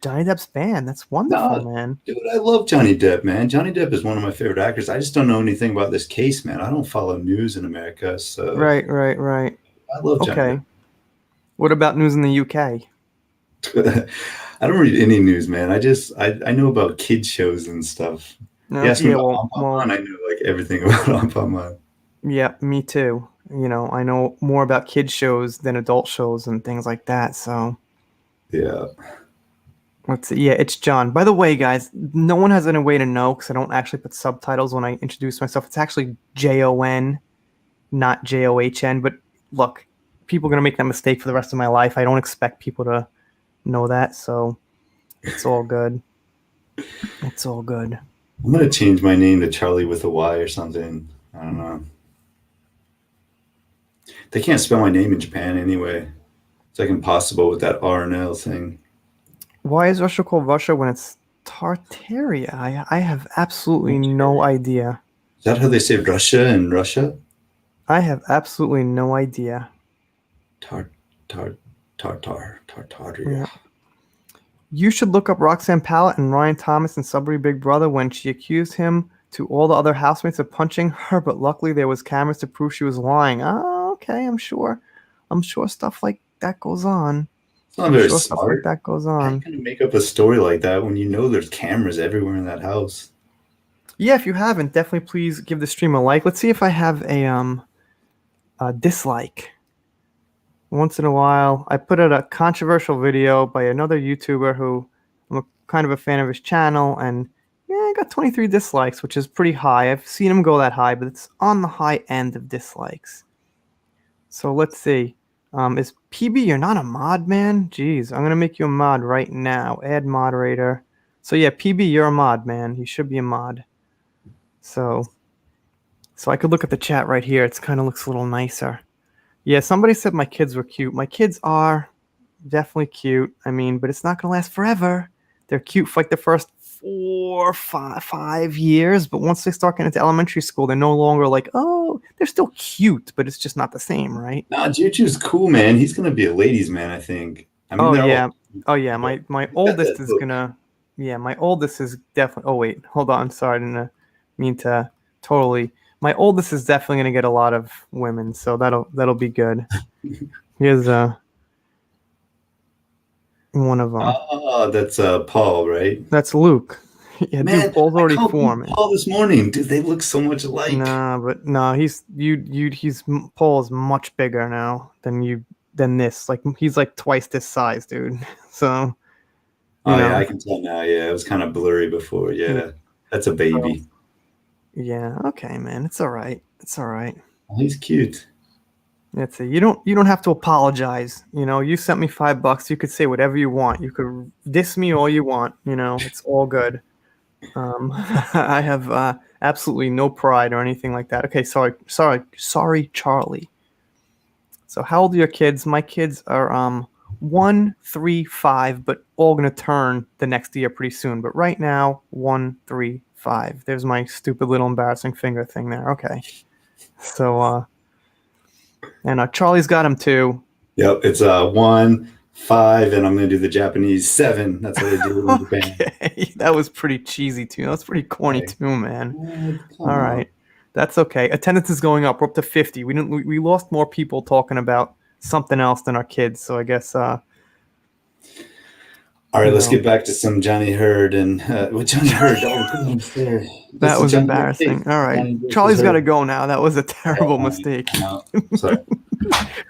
[SPEAKER 1] Johnny Depp's band. That's wonderful,
[SPEAKER 2] No,
[SPEAKER 1] man.
[SPEAKER 2] dude, I love Johnny Depp, man. Johnny Depp is one of my favorite actors. I just don't know anything about this case, man. I don't follow news in America, so
[SPEAKER 1] Right, right, right.
[SPEAKER 2] I love Johnny
[SPEAKER 1] Okay. What about news in the UK?
[SPEAKER 2] Depp. I don't read any news, man. I know about kid shows and stuff. You
[SPEAKER 1] No,
[SPEAKER 2] ask me
[SPEAKER 1] yeah,
[SPEAKER 2] about
[SPEAKER 1] well,
[SPEAKER 2] Ampamon, I know like everything about Ampamon.
[SPEAKER 1] yeah, me too. I know more about kids shows than adult shows and things like that. So
[SPEAKER 2] Yeah.
[SPEAKER 1] let's see. Yeah, it's John. By the way, guys, no one has any way to know because I don't actually put subtitles when I introduce myself. It's actually Jon, not John. But look, people are gonna make that mistake for the rest of my life. I don't expect people to know that, so it's all good. It's all good.
[SPEAKER 2] I'm gonna change my name to Charlie with a Y or something. I don't know. They can't spell my name in Japan anyway. It's like impossible with that R and L thing.
[SPEAKER 1] Why is Russia called Russia when it's Tartaria? I have absolutely no
[SPEAKER 2] Is
[SPEAKER 1] idea.
[SPEAKER 2] that how they say Russia in Russia?
[SPEAKER 1] I have absolutely no idea.
[SPEAKER 2] Tar, tar, tartaria.
[SPEAKER 1] Yeah. You should look up Roxanne Pallett and Ryan Thomas in Subway Big Brother when she accused him to all the other housemates of punching her, but luckily there was cameras to prove she was lying. Oh, okay, I'm sure. I'm sure stuff like that goes on.
[SPEAKER 2] It's not
[SPEAKER 1] I'm
[SPEAKER 2] very
[SPEAKER 1] sure stuff like
[SPEAKER 2] smart.
[SPEAKER 1] that goes
[SPEAKER 2] How you
[SPEAKER 1] on.
[SPEAKER 2] gonna make up a story like that when you know there's cameras everywhere in that house?
[SPEAKER 1] Yeah, if you haven't, definitely please give the stream a like. Let's see if I have a dislike. Once in a while, I put out a controversial video by another YouTuber who I'm kind of a fan of his channel, and yeah, I got 23 dislikes, which is pretty high. I've seen him go that high, but it's on the high end of dislikes. So let's see. Is PB, you're not a mod, man? Jeez, I'm gonna make you a mod right now. Add moderator. So yeah, PB, you're a mod, man. You should be a mod. So I could look at the chat right here. It kind of looks a little nicer. Yeah, somebody said my kids were cute. My kids are definitely cute. I mean, but it's not gonna last forever. They're cute for like the first 5 years, but once they start getting into elementary school, they're no longer like, oh, they're still cute, but it's just not the same, right?
[SPEAKER 2] Nah, Juju's cool, man. He's gonna be a ladies' man, I think. I mean,
[SPEAKER 1] Oh
[SPEAKER 2] they're all,
[SPEAKER 1] yeah, oh yeah.
[SPEAKER 2] but
[SPEAKER 1] My
[SPEAKER 2] he's got
[SPEAKER 1] oldest
[SPEAKER 2] that
[SPEAKER 1] is
[SPEAKER 2] look.
[SPEAKER 1] gonna, yeah, my oldest is definitely. Oh wait, hold on. Sorry, I didn't mean to totally. My oldest is definitely gonna get a lot of women, so that'll be good. Here's one of them.
[SPEAKER 2] Ah, that's Paul, right?
[SPEAKER 1] That's Luke. Yeah, dude,
[SPEAKER 2] Man,
[SPEAKER 1] Paul's
[SPEAKER 2] I
[SPEAKER 1] already
[SPEAKER 2] called him
[SPEAKER 1] 4, man.
[SPEAKER 2] Paul this morning. Dude, they look so much alike.
[SPEAKER 1] Nah, but no, he's Paul is much bigger now than this. Like he's like twice this size, dude. So you
[SPEAKER 2] Oh yeah, I
[SPEAKER 1] know,
[SPEAKER 2] can tell now. Yeah, it was kind of blurry before.
[SPEAKER 1] yeah.
[SPEAKER 2] Yeah, that's a
[SPEAKER 1] So
[SPEAKER 2] baby.
[SPEAKER 1] yeah, okay, man. It's all right. It's all right.
[SPEAKER 2] Oh, he's cute.
[SPEAKER 1] That's it. You don't have to apologize. You sent me $5. You could say whatever you want. You could diss me all you want. It's all good. I have absolutely no pride or anything like that. Okay, sorry, Charlie. So how old are your kids? My kids are 1, 3, 5, but all gonna turn the next year pretty soon. But right now, 1, 3, 5. There's my stupid little embarrassing finger thing there. Okay. So and Charlie's got him too.
[SPEAKER 2] Yep, it's 1, 5, and I'm gonna do the Japanese 7. That's how they do it in Japan.
[SPEAKER 1] Okay, that was pretty cheesy too. That's pretty corny
[SPEAKER 2] Like,
[SPEAKER 1] too, man.
[SPEAKER 2] what?
[SPEAKER 1] All
[SPEAKER 2] Come on.
[SPEAKER 1] right, that's okay. Attendance is going up. We're up to 50. We lost more people talking about something else than our kids. So I guess
[SPEAKER 2] All right, let's
[SPEAKER 1] No,
[SPEAKER 2] get back to some Johnny Hurd and with Johnny Hurd. Oh, God, there.
[SPEAKER 1] that
[SPEAKER 2] This is
[SPEAKER 1] was
[SPEAKER 2] Johnny Hurd
[SPEAKER 1] embarrassing.
[SPEAKER 2] case.
[SPEAKER 1] All right,
[SPEAKER 2] Johnny versus
[SPEAKER 1] Charlie's got to
[SPEAKER 2] Hurd.
[SPEAKER 1] go now. That was a
[SPEAKER 2] Yeah,
[SPEAKER 1] terrible mistake.
[SPEAKER 2] I know. Sorry,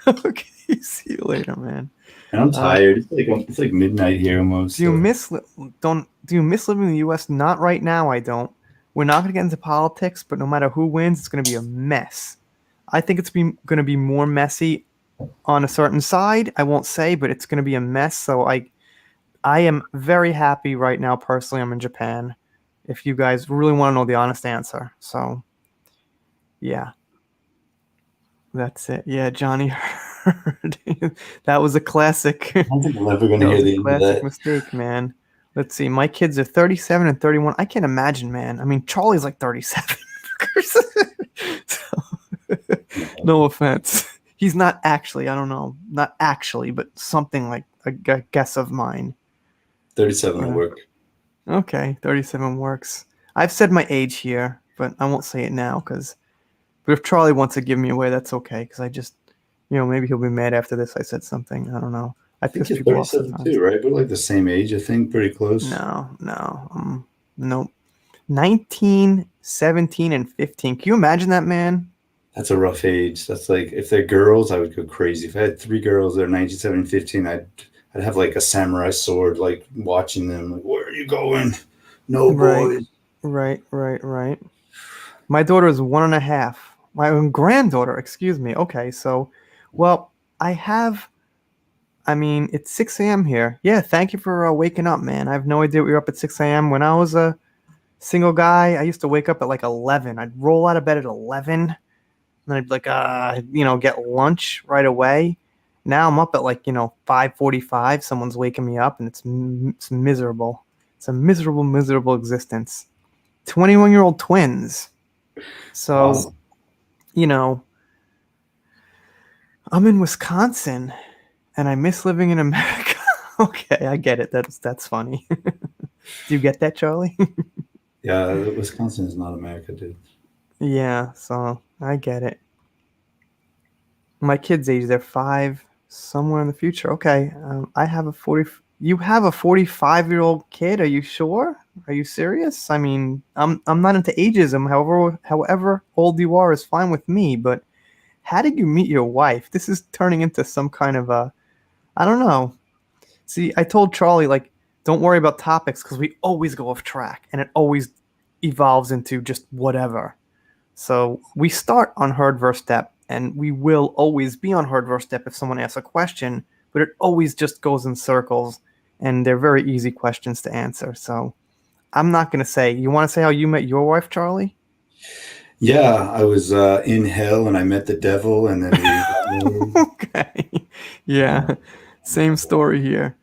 [SPEAKER 1] Okay, see you later, man.
[SPEAKER 2] and I'm
[SPEAKER 1] Uh,
[SPEAKER 2] tired. It's like midnight here
[SPEAKER 1] do
[SPEAKER 2] almost.
[SPEAKER 1] you
[SPEAKER 2] So
[SPEAKER 1] miss don't do you miss living in the U.S.? Not right now. I don't. We're not going to get into politics, but no matter who wins, it's going to be a mess. I think it's going to be more messy on a certain side. I won't say, but it's going to be a mess. So I am very happy right now. Personally, I'm in Japan. If you guys really want to know the honest answer, so yeah, that's it. Yeah, Johnny Hurd. That was a classic.
[SPEAKER 2] I don't think I'm ever going to
[SPEAKER 1] That
[SPEAKER 2] hear
[SPEAKER 1] was a
[SPEAKER 2] the end of
[SPEAKER 1] classic
[SPEAKER 2] that.
[SPEAKER 1] mistake, man. Let's see. My kids are 37 and 31. I can't imagine, man. I mean, Charlie's like 37. So, no offense. He's not actually, I don't know, not actually, but something like a guess of mine.
[SPEAKER 2] 37 will
[SPEAKER 1] Uh,
[SPEAKER 2] work.
[SPEAKER 1] okay, 37 works. I've said my age here, but I won't say it now because. But if Charlie wants to give me away, that's okay because I just, maybe he'll be mad after this. I said something. I don't know. I
[SPEAKER 2] I think
[SPEAKER 1] piss
[SPEAKER 2] you're
[SPEAKER 1] people off
[SPEAKER 2] 37
[SPEAKER 1] sometimes.
[SPEAKER 2] too, right? We're like the same age, I think, pretty close.
[SPEAKER 1] No, no, nope. 19, 17, and 15. Can you imagine that, man?
[SPEAKER 2] That's a rough age. That's like if they're girls, I would go crazy. If I had three girls that are 19, 17, 15, I'd have like a samurai sword, like watching them. Like, where are you going? No,
[SPEAKER 1] Right,
[SPEAKER 2] boys.
[SPEAKER 1] right. My daughter is 1.5. My own granddaughter, excuse me. Okay, so, well, I have. I mean, it's 6 a.m. here. Yeah, thank you for waking up, man. I have no idea what you're up at 6 a.m. When I was a single guy, I used to wake up at like 11. I'd roll out of bed at 11, and then I'd like, get lunch right away. Now I'm up at like, 5:45. Someone's waking me up, and it's miserable. It's a miserable existence. 21-year-old twins. So,
[SPEAKER 2] Awesome.
[SPEAKER 1] you know, I'm in Wisconsin and I miss living in America. Okay, I get it. That's funny. Do you get that, Charlie?
[SPEAKER 2] Yeah, Wisconsin is not America, dude.
[SPEAKER 1] Yeah, so I get it. My kids' age, they're 5, somewhere in the future. Okay, I have a 40. You have a 45-year-old kid? Are you sure? Are you serious? I mean, I'm not into ageism. However old you are is fine with me. But how did you meet your wife? This is turning into some kind of a, I don't know. See, I told Charlie, like, don't worry about topics because we always go off track and it always evolves into just whatever. So we start on Heard versus Depp and we will always be on Heard versus Depp if someone asks a question, but it always just goes in circles and they're very easy questions to answer. So I'm not going to say, you want to say how you met your wife, Charlie?
[SPEAKER 2] Yeah, I was in hell and I met the devil and then we got married.
[SPEAKER 1] Okay. Yeah. Same story here.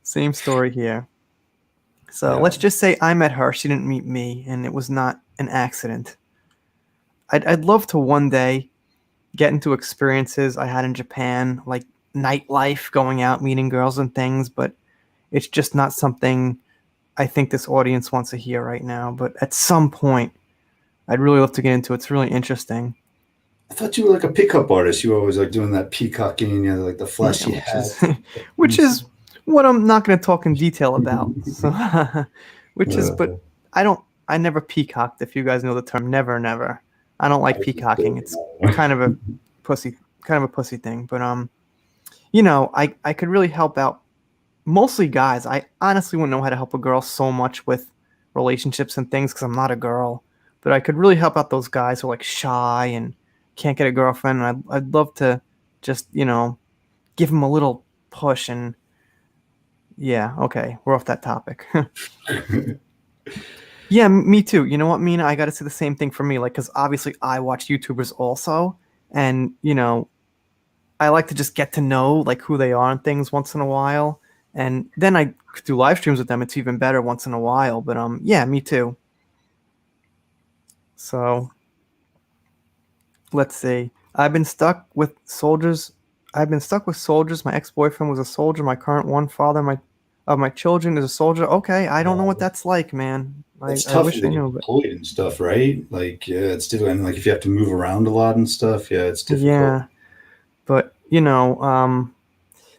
[SPEAKER 1] Same story here. So
[SPEAKER 2] Yeah.
[SPEAKER 1] let's just say I met her. She didn't meet me, and it was not an accident. I'd love to one day get into experiences I had in Japan, like nightlife, going out, meeting girls and things, but it's just not something I think this audience wants to hear right now. But at some point, I'd really love to get into it. It's really interesting.
[SPEAKER 2] I thought you were like a pickup artist. You were always like doing that peacocking, you know, like the
[SPEAKER 1] Yeah,
[SPEAKER 2] flashy
[SPEAKER 1] which is
[SPEAKER 2] hats.
[SPEAKER 1] which is what I'm not going to talk in detail about. So, which is, but
[SPEAKER 2] uh,
[SPEAKER 1] I never peacocked. If you guys know the term, never. I don't
[SPEAKER 2] I
[SPEAKER 1] like
[SPEAKER 2] was just
[SPEAKER 1] peacocking.
[SPEAKER 2] joking.
[SPEAKER 1] It's kind of a pussy, thing. But I could really help out mostly guys. I honestly wouldn't know how to help a girl so much with relationships and things because I'm not a girl. But I could really help out those guys who are like shy and can't get a girlfriend. And I'd love to just give them a little push and yeah, okay, we're off that topic. Yeah, me too. You know what, Mina? I got to say the same thing for me, like, because obviously I watch YouTubers also, and I like to just get to know like who they are and things once in a while, and then I do live streams with them. It's even better once in a while. But yeah, me too. So let's see. I've been stuck with soldiers. I've been stuck with soldiers. My ex-boyfriend was a soldier. My current one father, of my children, is a soldier. Okay, I don't know what that's like, man. I,
[SPEAKER 2] It's
[SPEAKER 1] I
[SPEAKER 2] tough when
[SPEAKER 1] wish I
[SPEAKER 2] they get
[SPEAKER 1] knew, but
[SPEAKER 2] deployed and stuff, right? Like, yeah, it's difficult. And like if you have to move around a lot and stuff, yeah, it's difficult.
[SPEAKER 1] yeah. But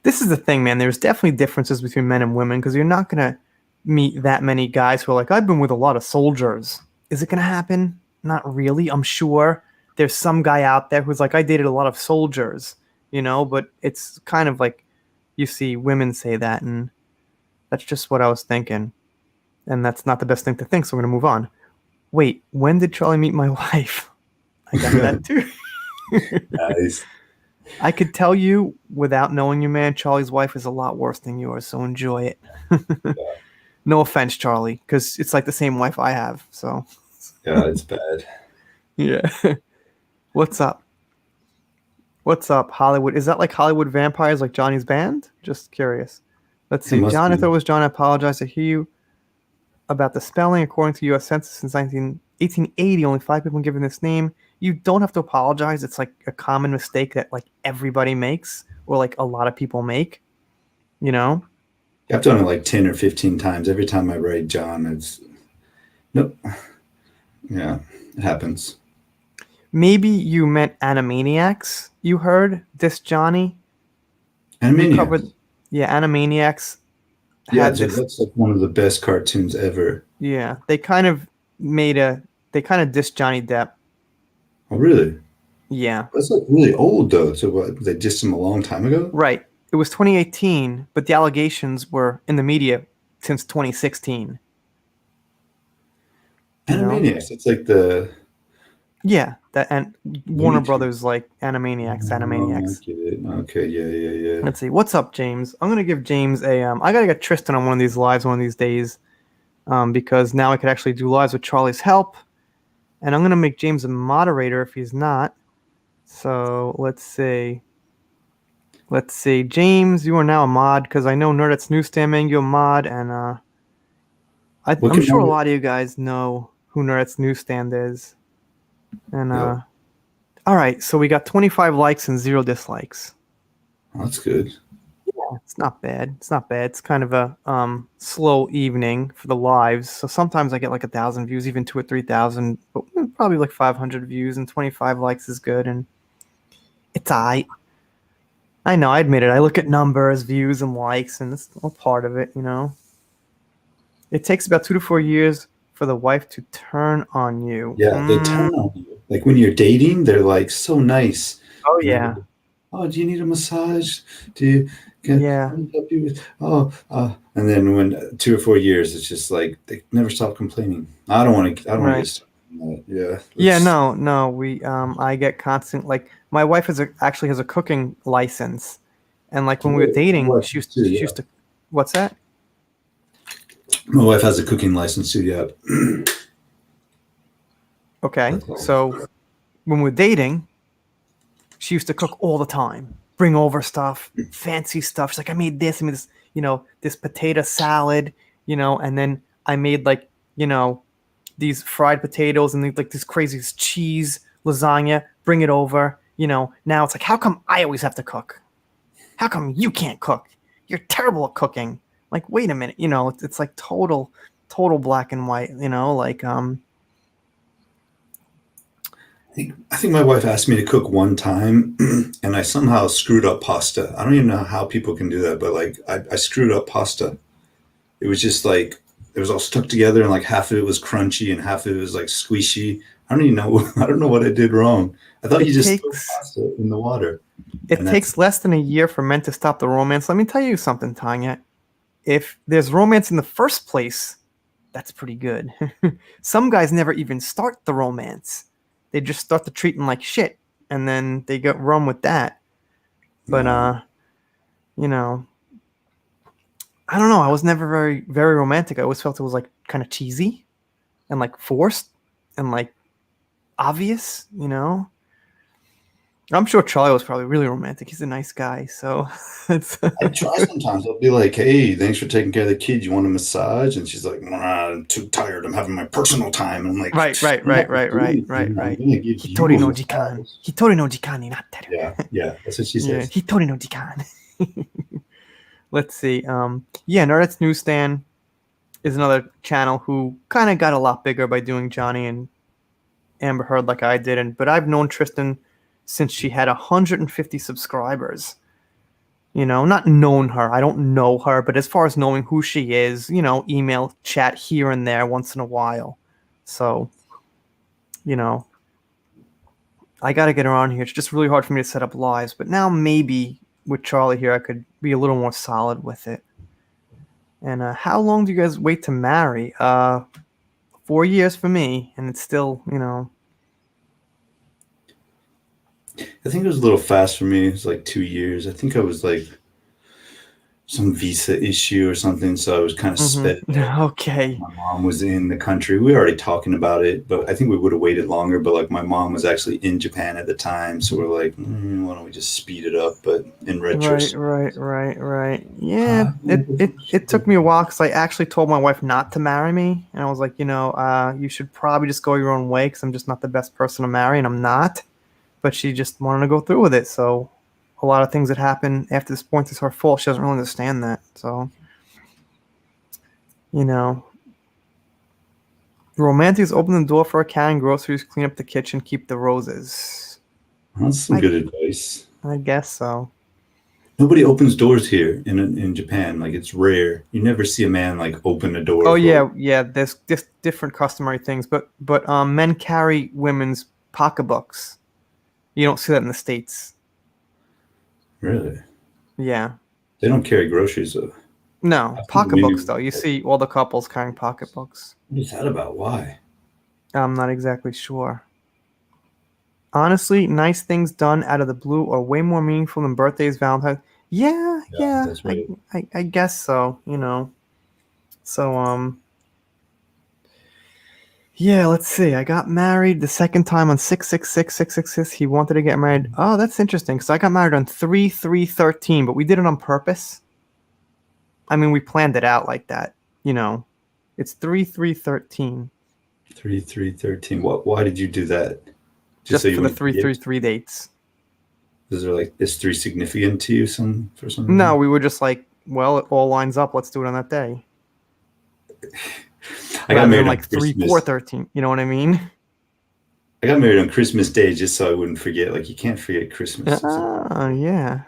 [SPEAKER 1] This is the thing, man. There's definitely differences between men and women because you're not gonna meet that many guys who are like, I've been with a lot of soldiers. Is it gonna happen? Not really. I'm sure there's some guy out there who's like, I dated a lot of soldiers, but it's kind of like you see women say that, and that's just what I was thinking. And that's not the best thing to think, so we're gonna move on. Wait, when did Charlie meet my wife? I got that too.
[SPEAKER 2] Nice.
[SPEAKER 1] I could tell you without knowing you, man, Charlie's wife is a lot worse than yours, so enjoy it. No offense, Charlie, because it's like the same wife I have. So,
[SPEAKER 2] Yeah, it's bad.
[SPEAKER 1] yeah. What's up? What's up, Hollywood? Is that like Hollywood Vampires, like Johnny's band? Just curious. Let's
[SPEAKER 2] It
[SPEAKER 1] see.
[SPEAKER 2] must
[SPEAKER 1] John, I thought
[SPEAKER 2] be.
[SPEAKER 1] it was John. I apologize. I hear you about the spelling. According to U.S. Census since 1880, only 5 people given this name. You don't have to apologize. It's like a common mistake that like everybody makes, or like a lot of people make. You know.
[SPEAKER 2] I've done it like 10 or 15 times. Every time I write John, it's nope. Yeah, it happens.
[SPEAKER 1] Maybe you meant Animaniacs. You heard this, Johnny? We covered,
[SPEAKER 2] Animaniacs.
[SPEAKER 1] yeah, Animaniacs
[SPEAKER 2] Yeah,
[SPEAKER 1] had
[SPEAKER 2] dude,
[SPEAKER 1] this.
[SPEAKER 2] that's like one of the best cartoons ever.
[SPEAKER 1] Yeah, they kind of made a. They kind of dissed Johnny Depp.
[SPEAKER 2] Oh, really?
[SPEAKER 1] Yeah,
[SPEAKER 2] That's like really old though. So what? They dissed him a long time ago.
[SPEAKER 1] right. It was 2018, but the allegations were in the media since 2016. You know?
[SPEAKER 2] Animaniacs. It's like the
[SPEAKER 1] Yeah, that and Warner
[SPEAKER 2] Looney Tunes.
[SPEAKER 1] Brothers like Animaniacs,
[SPEAKER 2] Oh, I
[SPEAKER 1] Animaniacs.
[SPEAKER 2] get it. Okay, yeah, yeah, yeah.
[SPEAKER 1] Let's see. What's up, James? I'm gonna give James a. I gotta get Tristan on one of these lives one of these days. Because now I could actually do lives with Charlie's help. And I'm going to make James a moderator if he's not. So let's see. Let's see. James, you are now a mod because I know Nerdet's Newsstand made you a mod. And
[SPEAKER 2] What
[SPEAKER 1] I'm
[SPEAKER 2] can
[SPEAKER 1] sure a
[SPEAKER 2] I?
[SPEAKER 1] lot of you guys know who Nerdet's Newsstand is. And
[SPEAKER 2] Yep,
[SPEAKER 1] all right. So we got 25 likes and 0 dislikes.
[SPEAKER 2] that's good.
[SPEAKER 1] It's not bad. It's not bad. It's kind of a slow evening for the lives. So sometimes I get like 1,000 views, even 2 or 3,000, but probably like 500 views and 25 likes is good. And it's alright. I know. I admit it. I look at numbers, views, and likes, and it's all part of it. It takes about 2 to 4 years for the wife to turn on you.
[SPEAKER 2] Yeah, they turn on you. Like when you're dating, they're like so nice.
[SPEAKER 1] Oh
[SPEAKER 2] And they're
[SPEAKER 1] yeah,
[SPEAKER 2] like, oh, do you need a massage? Do you can
[SPEAKER 1] yeah,
[SPEAKER 2] let me help you with and then when 2 or 4 years, it's just like they never stop complaining. I don't want to
[SPEAKER 1] right.
[SPEAKER 2] get started on that. Yeah,
[SPEAKER 1] Yeah,
[SPEAKER 2] let's
[SPEAKER 1] no, no. I get constant like my wife actually has a cooking license, and like when we were
[SPEAKER 2] my
[SPEAKER 1] dating,
[SPEAKER 2] wife does too,
[SPEAKER 1] she
[SPEAKER 2] yeah.
[SPEAKER 1] used to. What's that?
[SPEAKER 2] My wife has a cooking license too, yeah.
[SPEAKER 1] Okay,
[SPEAKER 2] That's all.
[SPEAKER 1] so when we were dating, she used to cook all the time, bring over stuff, fancy stuff. She's like, I made this, this potato salad, and then I made like, these fried potatoes and like this crazy cheese lasagna, bring it over. Now it's like, how come I always have to cook? How come you can't cook? You're terrible at cooking. Like, wait a minute, it's like total black and white, like,
[SPEAKER 2] I think my wife asked me to cook one time, and I somehow screwed up pasta. I don't even know how people can do that, but like I screwed up pasta. It was just like it was all stuck together, and like half of it was crunchy and half of it was like squishy. I don't even know. I don't know what I did wrong. I thought you
[SPEAKER 1] it
[SPEAKER 2] just throw
[SPEAKER 1] takes
[SPEAKER 2] pasta in the water,
[SPEAKER 1] it
[SPEAKER 2] and that's
[SPEAKER 1] takes less than a year for men to stop the romance. Let me tell you something, Tanya. If there's romance in the first place, that's pretty good. Some guys never even start the romance. They just start the treating like shit, and then they get run with that. But
[SPEAKER 2] no.
[SPEAKER 1] you know, I don't know. I was never very romantic. I always felt it was like kind of cheesy and like forced and like obvious. I'm sure Charlie was probably really romantic. He's a nice guy, so it's
[SPEAKER 2] I try sometimes. I'll be like, "Hey, thanks for taking care of the kid. You want a massage?" And she's like, nah, "I'm too tired. I'm having my personal time." And I'm like,
[SPEAKER 1] right, right,
[SPEAKER 2] "I'm not
[SPEAKER 1] right,
[SPEAKER 2] gonna
[SPEAKER 1] right,
[SPEAKER 2] do
[SPEAKER 1] right, right,
[SPEAKER 2] anything. I'm
[SPEAKER 1] right.
[SPEAKER 2] gonna give you
[SPEAKER 1] Hitori
[SPEAKER 2] a
[SPEAKER 1] no jikan.
[SPEAKER 2] massage."
[SPEAKER 1] Hitori no jikan ni natteru.
[SPEAKER 2] Yeah, yeah, that's what she
[SPEAKER 1] Yeah,
[SPEAKER 2] says.
[SPEAKER 1] hitori no jikan. Let's see. Yeah, Nerdet's Newsstand is another channel who kind of got a lot bigger by doing Johnny and Amber Heard like I did, but I've known Tristan since she had 150 subscribers. Not known her. I don't know her, but as far as knowing who she is, email chat here and there once in a while. So, you know, I got to get her on here. It's just really hard for me to set up lives, but now maybe with Charlie here, I could be a little more solid with it. And how long do you guys wait to marry? 4 years for me, and it's still,
[SPEAKER 2] I think it was a little fast for me. It was like 2 years. I think I was like some visa issue or something, so I was kind of sped up.
[SPEAKER 1] Okay.
[SPEAKER 2] My mom was in the country. We were already talking about it, but I think we would have waited longer. But like my mom was actually in Japan at the time, so we're like, why don't we just speed it up? But in
[SPEAKER 1] Right,
[SPEAKER 2] retrospect,
[SPEAKER 1] right, right, right. Yeah, it took me a while because I actually told my wife not to marry me, and I was like, you should probably just go your own way because I'm just not the best person to marry, and I'm not. But she just wanted to go through with it, so a lot of things that happen after this point is her fault. She doesn't really understand that, so you know, romantics open the door for a can, groceries, clean up the kitchen, keep the roses.
[SPEAKER 2] that's some
[SPEAKER 1] I
[SPEAKER 2] good advice.
[SPEAKER 1] I guess so.
[SPEAKER 2] Nobody opens doors here in Japan. Like it's rare. You never see a man like open a door
[SPEAKER 1] Oh
[SPEAKER 2] for a
[SPEAKER 1] yeah, yeah. There's different customary things, but men carry women's pocketbooks. You don't see that in the States.
[SPEAKER 2] really.
[SPEAKER 1] Yeah.
[SPEAKER 2] They don't carry groceries though.
[SPEAKER 1] No,
[SPEAKER 2] I think maybe
[SPEAKER 1] pocketbooks though. You see all the couples carrying pocketbooks.
[SPEAKER 2] what is that about? Why?
[SPEAKER 1] I'm not exactly sure. Honestly, nice things done out of the blue are way more meaningful than birthdays, Valentine's. Yeah,
[SPEAKER 2] Yeah,
[SPEAKER 1] yeah.
[SPEAKER 2] that's
[SPEAKER 1] I
[SPEAKER 2] right.
[SPEAKER 1] I, I guess so. So yeah, let's see. I got married the second time on 666. He wanted to get married. Oh, that's interesting because I got married on 3/3/13, but we did it on purpose. I mean, we planned it out like that. You know, it's 3/3/13
[SPEAKER 2] 3/3/13. What? Why did you do that? Just so
[SPEAKER 1] just
[SPEAKER 2] you
[SPEAKER 1] for the
[SPEAKER 2] wouldn't
[SPEAKER 1] three
[SPEAKER 2] forget?
[SPEAKER 1] three three dates.
[SPEAKER 2] Is three significant to you some for some
[SPEAKER 1] No,
[SPEAKER 2] reason?
[SPEAKER 1] we were just like, well, it all lines up. Let's do it on that day
[SPEAKER 2] I got
[SPEAKER 1] rather than
[SPEAKER 2] married on
[SPEAKER 1] like 3/4/13. You know what I mean?
[SPEAKER 2] I got married on Christmas Day just so I wouldn't forget. Like you can't forget Christmas. It's
[SPEAKER 1] Ah, yeah.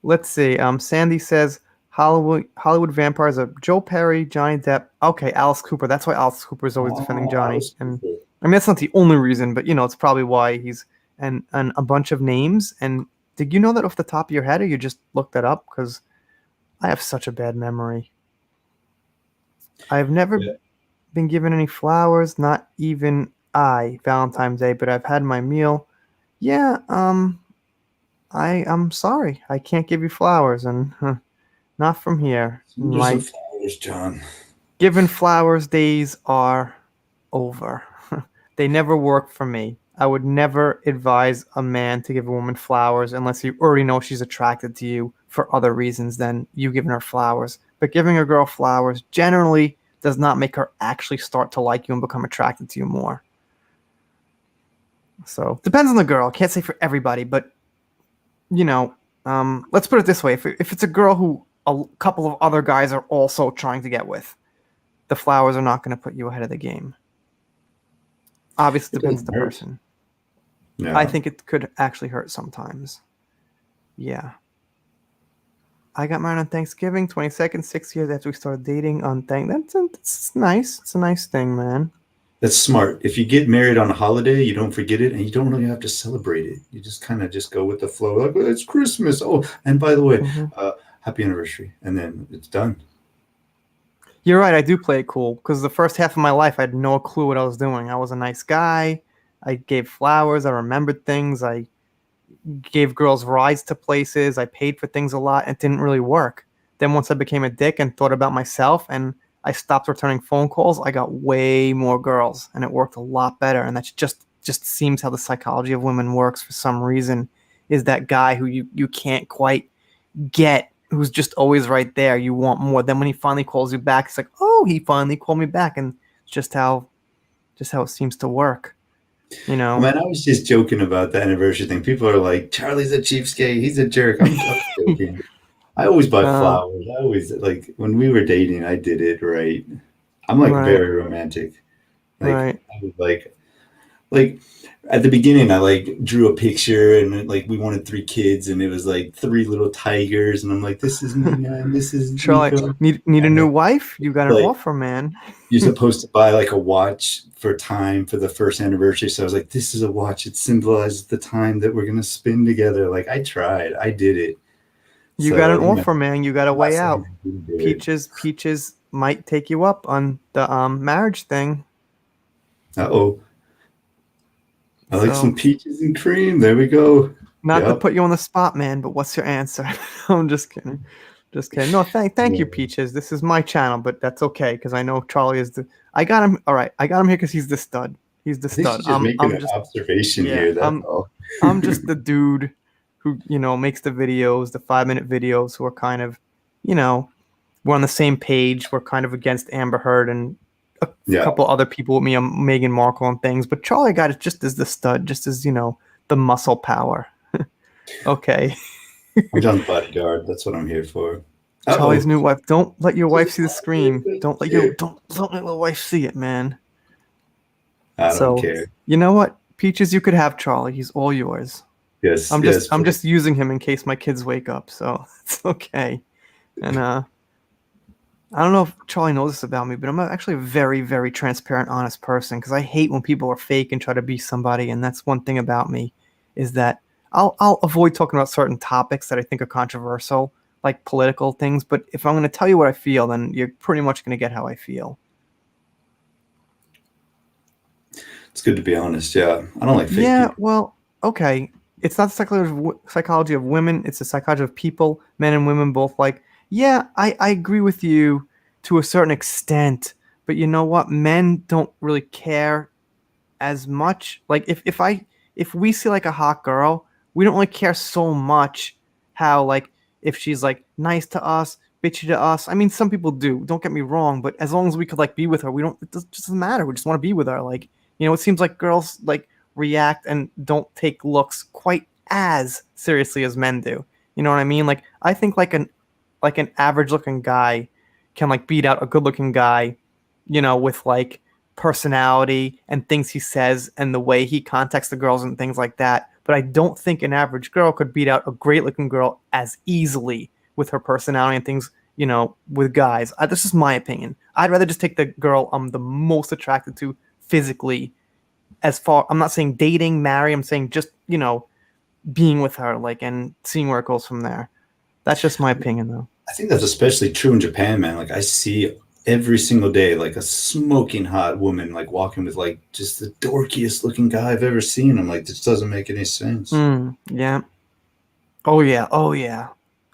[SPEAKER 1] Let's see. Sandy says Hollywood vampires are Joe Perry, Johnny Depp. Okay, Alice Cooper. That's why Alice Cooper is always defending Johnny.
[SPEAKER 2] Alice
[SPEAKER 1] And
[SPEAKER 2] Cooper.
[SPEAKER 1] I mean that's not the only reason, but it's probably why he's and a bunch of names. And did you know that off the top of your head, or you just looked that up? Because I have such a bad memory. I've never
[SPEAKER 2] Yeah.
[SPEAKER 1] been given any flowers, not even Valentine's Day, but I've had my meal. Yeah, I'm sorry. I can't give you flowers, and not from here.
[SPEAKER 2] There's some
[SPEAKER 1] My
[SPEAKER 2] flowers, John.
[SPEAKER 1] given flowers days are over. They never work for me. I would never advise a man to give a woman flowers unless you already know she's attracted to you for other reasons than you giving her flowers. But giving a girl flowers generally does not make her actually start to like you and become attracted to you more. So depends on the girl. Can't say for everybody, but you know, let's put it this way: if it's a girl who a couple of other guys are also trying to get with, the flowers are not going to put you ahead of the game. Obviously,
[SPEAKER 2] It
[SPEAKER 1] depends on
[SPEAKER 2] doesn't
[SPEAKER 1] the
[SPEAKER 2] hurt.
[SPEAKER 1] person. I
[SPEAKER 2] Yeah.
[SPEAKER 1] think it could actually hurt sometimes. Yeah. I got married on Thanksgiving, 22nd, 6 years after we started dating on that's nice. It's a nice thing, man.
[SPEAKER 2] That's smart. If you get married on a holiday, you don't forget it and you don't really have to celebrate it. You just kind of just go with the flow. Like, well, it's Christmas. Oh, and by the way,
[SPEAKER 1] Hmm.
[SPEAKER 2] happy anniversary. And then it's done.
[SPEAKER 1] You're right. I do play it cool because the first half of my life, I had no clue what I was doing. I was a nice guy. I gave flowers. I remembered things. I gave girls rides to places. I paid for things a lot. It didn't really work. Then once I became a dick and thought about myself and I stopped returning phone calls, I got way more girls and it worked a lot better. And that's just seems how the psychology of women works for some reason. Is that guy who you can't quite get, who's just always right there. You want more. Then when he finally calls you back, it's like, oh, he finally called me back, and it's just how it seems to work. You
[SPEAKER 2] Oh,
[SPEAKER 1] know.
[SPEAKER 2] man, I was just joking about the anniversary thing. People are like, Charlie's a cheapskate. He's a jerk. I'm joking. I always buy
[SPEAKER 1] uh,
[SPEAKER 2] flowers. I always like when we were dating, I did it right. I'm like
[SPEAKER 1] right,
[SPEAKER 2] very romantic. Like
[SPEAKER 1] right.
[SPEAKER 2] I was like like at the beginning I like drew a picture and like we wanted 3 kids and it was like 3 little tigers and I'm like, this is Mina and this is
[SPEAKER 1] Charlie,
[SPEAKER 2] Nico.
[SPEAKER 1] need a
[SPEAKER 2] And
[SPEAKER 1] new
[SPEAKER 2] then
[SPEAKER 1] wife? You got an
[SPEAKER 2] like
[SPEAKER 1] offer, man.
[SPEAKER 2] you're supposed to buy like a watch for time for the first anniversary. So I was like, this is a watch. It symbolizes the time that we're gonna spend together. Like I tried, I did it.
[SPEAKER 1] You got
[SPEAKER 2] So
[SPEAKER 1] an offer, man. You got a
[SPEAKER 2] I'm not
[SPEAKER 1] way
[SPEAKER 2] saying
[SPEAKER 1] out.
[SPEAKER 2] I didn't do it.
[SPEAKER 1] Peaches might take you up on the marriage thing.
[SPEAKER 2] Uh-oh. I like some
[SPEAKER 1] So,
[SPEAKER 2] peaches and cream. There we go.
[SPEAKER 1] not to
[SPEAKER 2] Yep.
[SPEAKER 1] put you on the spot, man, but what's your answer? I'm just kidding. Just kidding. No, thank you,
[SPEAKER 2] Yeah.
[SPEAKER 1] Peaches. This is my channel, but that's okay because I know Charlie is the. I got him. All right, I got him here because he's the stud. He's the
[SPEAKER 2] I think
[SPEAKER 1] stud.
[SPEAKER 2] she's just making
[SPEAKER 1] I'm
[SPEAKER 2] an
[SPEAKER 1] just
[SPEAKER 2] observation
[SPEAKER 1] yeah.
[SPEAKER 2] here. That's all.
[SPEAKER 1] I'm just the dude who makes the videos, the 5 minute videos, who are kind of, you know, we're on the same page. We're kind of against Amber Heard and a
[SPEAKER 2] Yeah.
[SPEAKER 1] couple other people with me on Meghan Markle and things. But Charlie got it just as the stud, just as the muscle power. Okay.
[SPEAKER 2] I'm John's bodyguard. That's what I'm here for.
[SPEAKER 1] Charlie's
[SPEAKER 2] Uh-oh.
[SPEAKER 1] new wife. Don't let your wife
[SPEAKER 2] Just
[SPEAKER 1] see the screen.
[SPEAKER 2] here.
[SPEAKER 1] Don't let your wife see it, man.
[SPEAKER 2] I don't
[SPEAKER 1] So
[SPEAKER 2] care.
[SPEAKER 1] you know what? Peaches, you could have Charlie. He's all yours.
[SPEAKER 2] Yes, yes,
[SPEAKER 1] I'm
[SPEAKER 2] please.
[SPEAKER 1] just using him in case my kids wake up, so it's okay. And I don't know if Charlie knows this about me, but I'm actually a very, very transparent, honest person because I hate when people are fake and try to be somebody. And that's one thing about me is that I'll avoid talking about certain topics that I think are controversial, like political things. But if I'm going to tell you what I feel, then you're pretty much going to get how I feel.
[SPEAKER 2] It's good to be honest. Yeah. I don't like fake
[SPEAKER 1] Yeah,
[SPEAKER 2] people.
[SPEAKER 1] well, okay. It's not the psychology of women. It's the psychology of people, men and women both. Like, yeah, I agree with you to a certain extent, but you know what? Men don't really care as much. Like if we see like a hot girl, we don't really care so much how like if she's like nice to us, bitchy to us. I mean, some people do. Don't get me wrong, but as long as we could like be with her, we don't. Just doesn't matter. We just want to be with her. Like it seems like girls like react and don't take looks quite as seriously as men do. You know what I mean? Like I think like an average looking guy can like beat out a good looking guy, with like personality and things he says and the way he contacts the girls and things like that. But I don't think an average girl could beat out a great looking girl as easily with her personality and things, with guys. This is my opinion. I'd rather just take the girl I'm the most attracted to physically. As far, I'm not saying dating, marry, I'm saying just, being with her, like, and seeing where it goes from there. That's just my opinion, though.
[SPEAKER 2] I think that's especially true in Japan, man. Like I see every single day, like a smoking hot woman, like walking with like just the dorkiest looking guy I've ever seen. I'm like, this doesn't make any sense.
[SPEAKER 1] Yeah. Oh, yeah. Oh, yeah.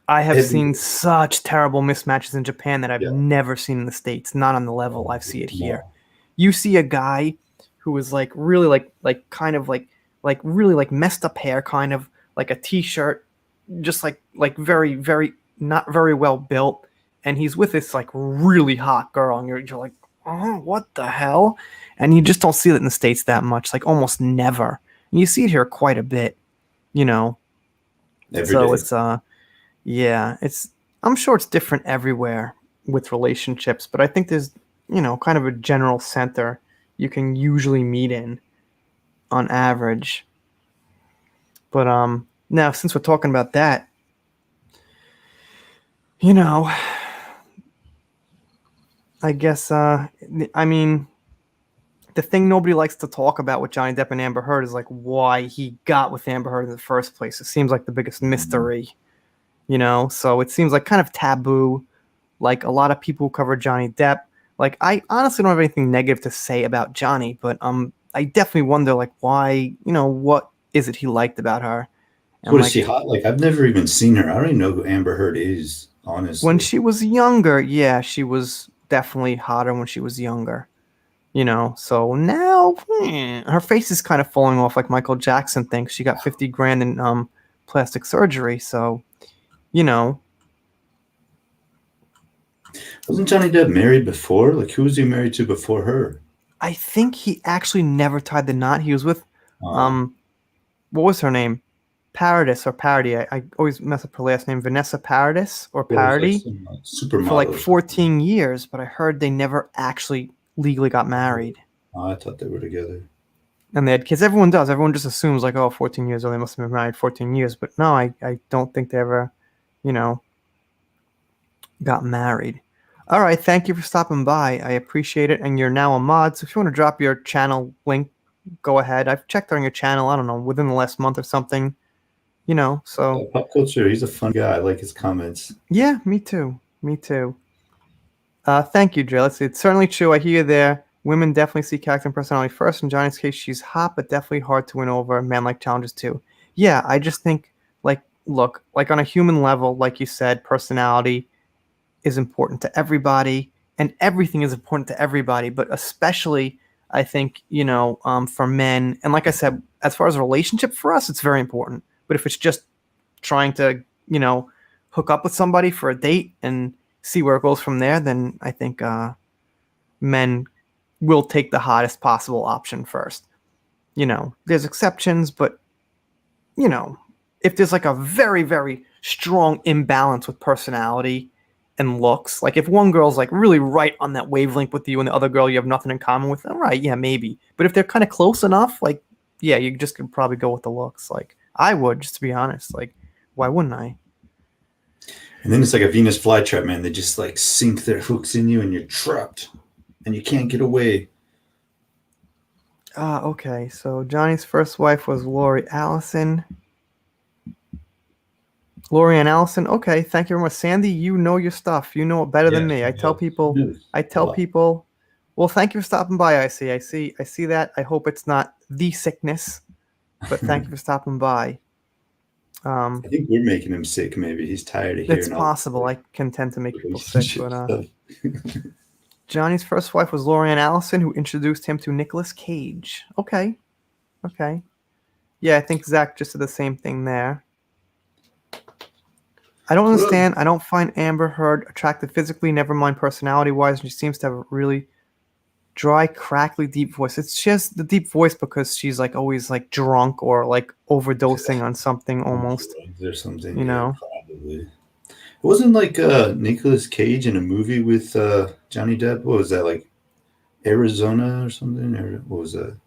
[SPEAKER 1] I have
[SPEAKER 2] Every
[SPEAKER 1] seen such terrible mismatches in Japan that I've
[SPEAKER 2] yeah,
[SPEAKER 1] never seen in the States, not on the level
[SPEAKER 2] oh,
[SPEAKER 1] I see it here.
[SPEAKER 2] no,
[SPEAKER 1] You see a guy who is like really like kind of like really like messed up hair, kind of like a t-shirt, just like very, very not very well built, and he's with this like really hot girl, and you're like, oh, what the hell? And you just don't see it in the States that much, like almost never. And you see it here quite a bit, you know.
[SPEAKER 2] every
[SPEAKER 1] So
[SPEAKER 2] day.
[SPEAKER 1] it's yeah, it's I'm sure it's different everywhere with relationships, but I think there's, kind of a general center you can usually meet in on average. But now since we're talking about that, you know, I guess I mean, the thing nobody likes to talk about with Johnny Depp and Amber Heard is like why he got with Amber Heard in the first place. It seems like the biggest mystery, So it seems like kind of taboo. Like a lot of people who cover Johnny Depp. Like I honestly don't have anything negative to say about Johnny, but I definitely wonder like why, what is it he liked about her? And
[SPEAKER 2] What is she
[SPEAKER 1] like
[SPEAKER 2] hot? Like I've never even seen her. I don't even know who Amber Heard is,
[SPEAKER 1] when
[SPEAKER 2] honestly.
[SPEAKER 1] she was younger, yeah, she was definitely hotter when she was younger. So now her face is kind of falling off like Michael Jackson thinks. She got 50 grand in plastic surgery, so you know
[SPEAKER 2] Wasn't Johnny Depp married before? Like who was he married to before her?
[SPEAKER 1] I think he actually never tied the knot. He was with
[SPEAKER 2] Uh,
[SPEAKER 1] um what was her name? Paradis or Parody. I always mess up her last name. Vanessa Paradis or
[SPEAKER 2] it was like
[SPEAKER 1] Parody
[SPEAKER 2] some
[SPEAKER 1] for like
[SPEAKER 2] supermodel or something.
[SPEAKER 1] 14 years, but I heard they never actually legally got married.
[SPEAKER 2] Oh, I thought they were together.
[SPEAKER 1] and they had kids. Everyone does. Everyone just assumes like, oh, 14 years old, they must have been married 14 years. But no, I don't think they ever, you know, got married. All right, thank you for stopping by. I appreciate it. And you're now a mod, so if you want to drop your channel link, go ahead. I've checked on your channel, I don't know, within the last month or something, so
[SPEAKER 2] Pop culture. He's a fun guy. I like his comments.
[SPEAKER 1] yeah, me too. Me too. Thank you, Jill. It's certainly true. I hear you there. Women definitely see character and personality first. In Johnny's case, she's hot, but definitely hard to win over. Men like challenges too. Yeah, I just think, like, look, like on a human level, like you said, personality is important to everybody, and everything is important to everybody. But especially, I think, for men, and like I said, as far as a relationship for us, it's very important. But if it's just trying to, hook up with somebody for a date and see where it goes from there, then I think men will take the hottest possible option first. There's exceptions, but if there's like a very, very strong imbalance with personality and looks, like if one girl's like really right on that wavelength with you and the other girl you have nothing in common with, all right, yeah, maybe. But if they're kind of close enough, like, yeah, you just could probably go with the looks. Like I would, just to be honest. Like, why wouldn't I?
[SPEAKER 2] And then it's like a Venus flytrap, man. They just like sink their hooks in you and you're trapped and you can't get away.
[SPEAKER 1] Okay. So Johnny's first wife was Lori Allison. Lori and Allison. Okay. Thank you very much. Sandy, you know your stuff. You know it better than me. I tell people, well, thank you for stopping by. I see that. I hope it's not the sickness, but thank you for stopping by.
[SPEAKER 2] I think we're making him sick. Maybe he's tired of hearing.
[SPEAKER 1] It's possible. I can tend to make people sick, but Johnny's first wife was Lori Allison, who introduced him to Nicolas Cage. Okay. Yeah, I think Zach just did the same thing there. I don't understand. I don't find Amber Heard attractive physically, never mind personality-wise. She seems to have a really dry, crackly, deep voice. She has the deep voice because she's like always like drunk or like overdosing on something almost.
[SPEAKER 2] There's something, probably. It wasn't like Nicolas Cage in a movie with Johnny Depp. What was that, like Arizona or something? Or what was that?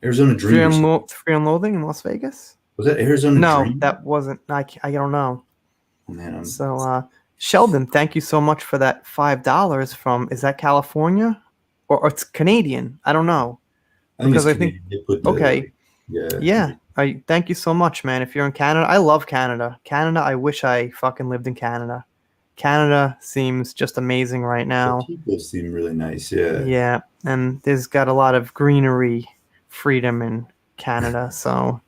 [SPEAKER 2] Arizona Dream.
[SPEAKER 1] Fear and Loathing in Las Vegas?
[SPEAKER 2] Was that Arizona Dream?
[SPEAKER 1] No, that wasn't. I don't know. Man, so Sheldon, thank you so much for that $5 from, is that California? Or it's Canadian. I don't know.
[SPEAKER 2] Because I think
[SPEAKER 1] okay. Yeah. Thank you so much, man. If you're in Canada, I love Canada. I wish I fucking lived in Canada. Canada seems just amazing right now.
[SPEAKER 2] The people seem really nice, yeah.
[SPEAKER 1] Yeah, and there's got a lot of greenery freedom in Canada, so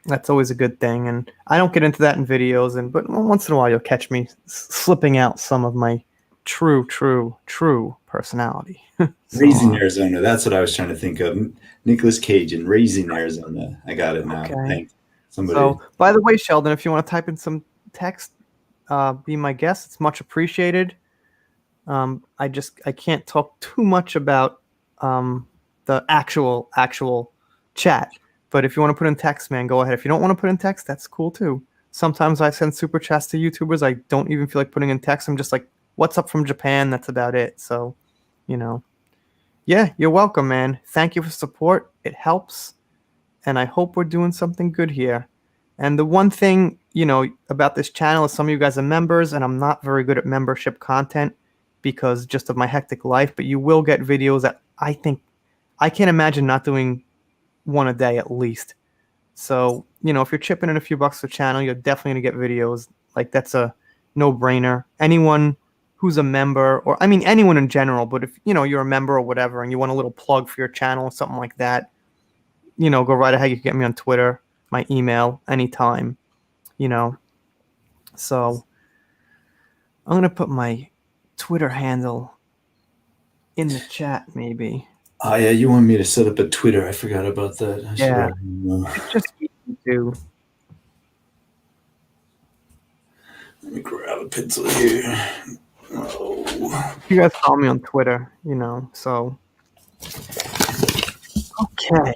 [SPEAKER 1] that's always a good thing. And I don't get into that in videos, but once in a while you'll catch me slipping out some of my true personality.
[SPEAKER 2] Raising Arizona. That's what I was trying to think of. Nicolas Cage in Raising Arizona. I got it now. Okay. Thanks. Somebody.
[SPEAKER 1] So, by the way, Sheldon, if you want to type in some text, be my guest. It's much appreciated. I can't talk too much about the actual chat. But if you want to put in text, man, go ahead. If you don't want to put in text, that's cool too. Sometimes I send super chats to YouTubers. I don't even feel like putting in text. I'm just like, what's up from Japan? That's about it. So, yeah, you're welcome, man. Thank you for support. It helps. And I hope we're doing something good here. And the one thing, about this channel is some of you guys are members, and I'm not very good at membership content because just of my hectic life, but you will get videos that I think I can't imagine not doing one a day at least. So, if you're chipping in a few bucks to the channel, you're definitely going to get videos. Like, that's a no-brainer. Anyone who's a member, or I mean anyone in general, but if you're a member or whatever and you want a little plug for your channel or something like that, go right ahead. You can get me on Twitter, my email, anytime. So I'm going to put my Twitter handle in the chat maybe.
[SPEAKER 2] Oh, yeah, you want me to set up a Twitter. I forgot about that.
[SPEAKER 1] Yeah, it's just easy to.
[SPEAKER 2] Let me grab a pencil here. Oh.
[SPEAKER 1] You guys follow me on Twitter, so. Okay,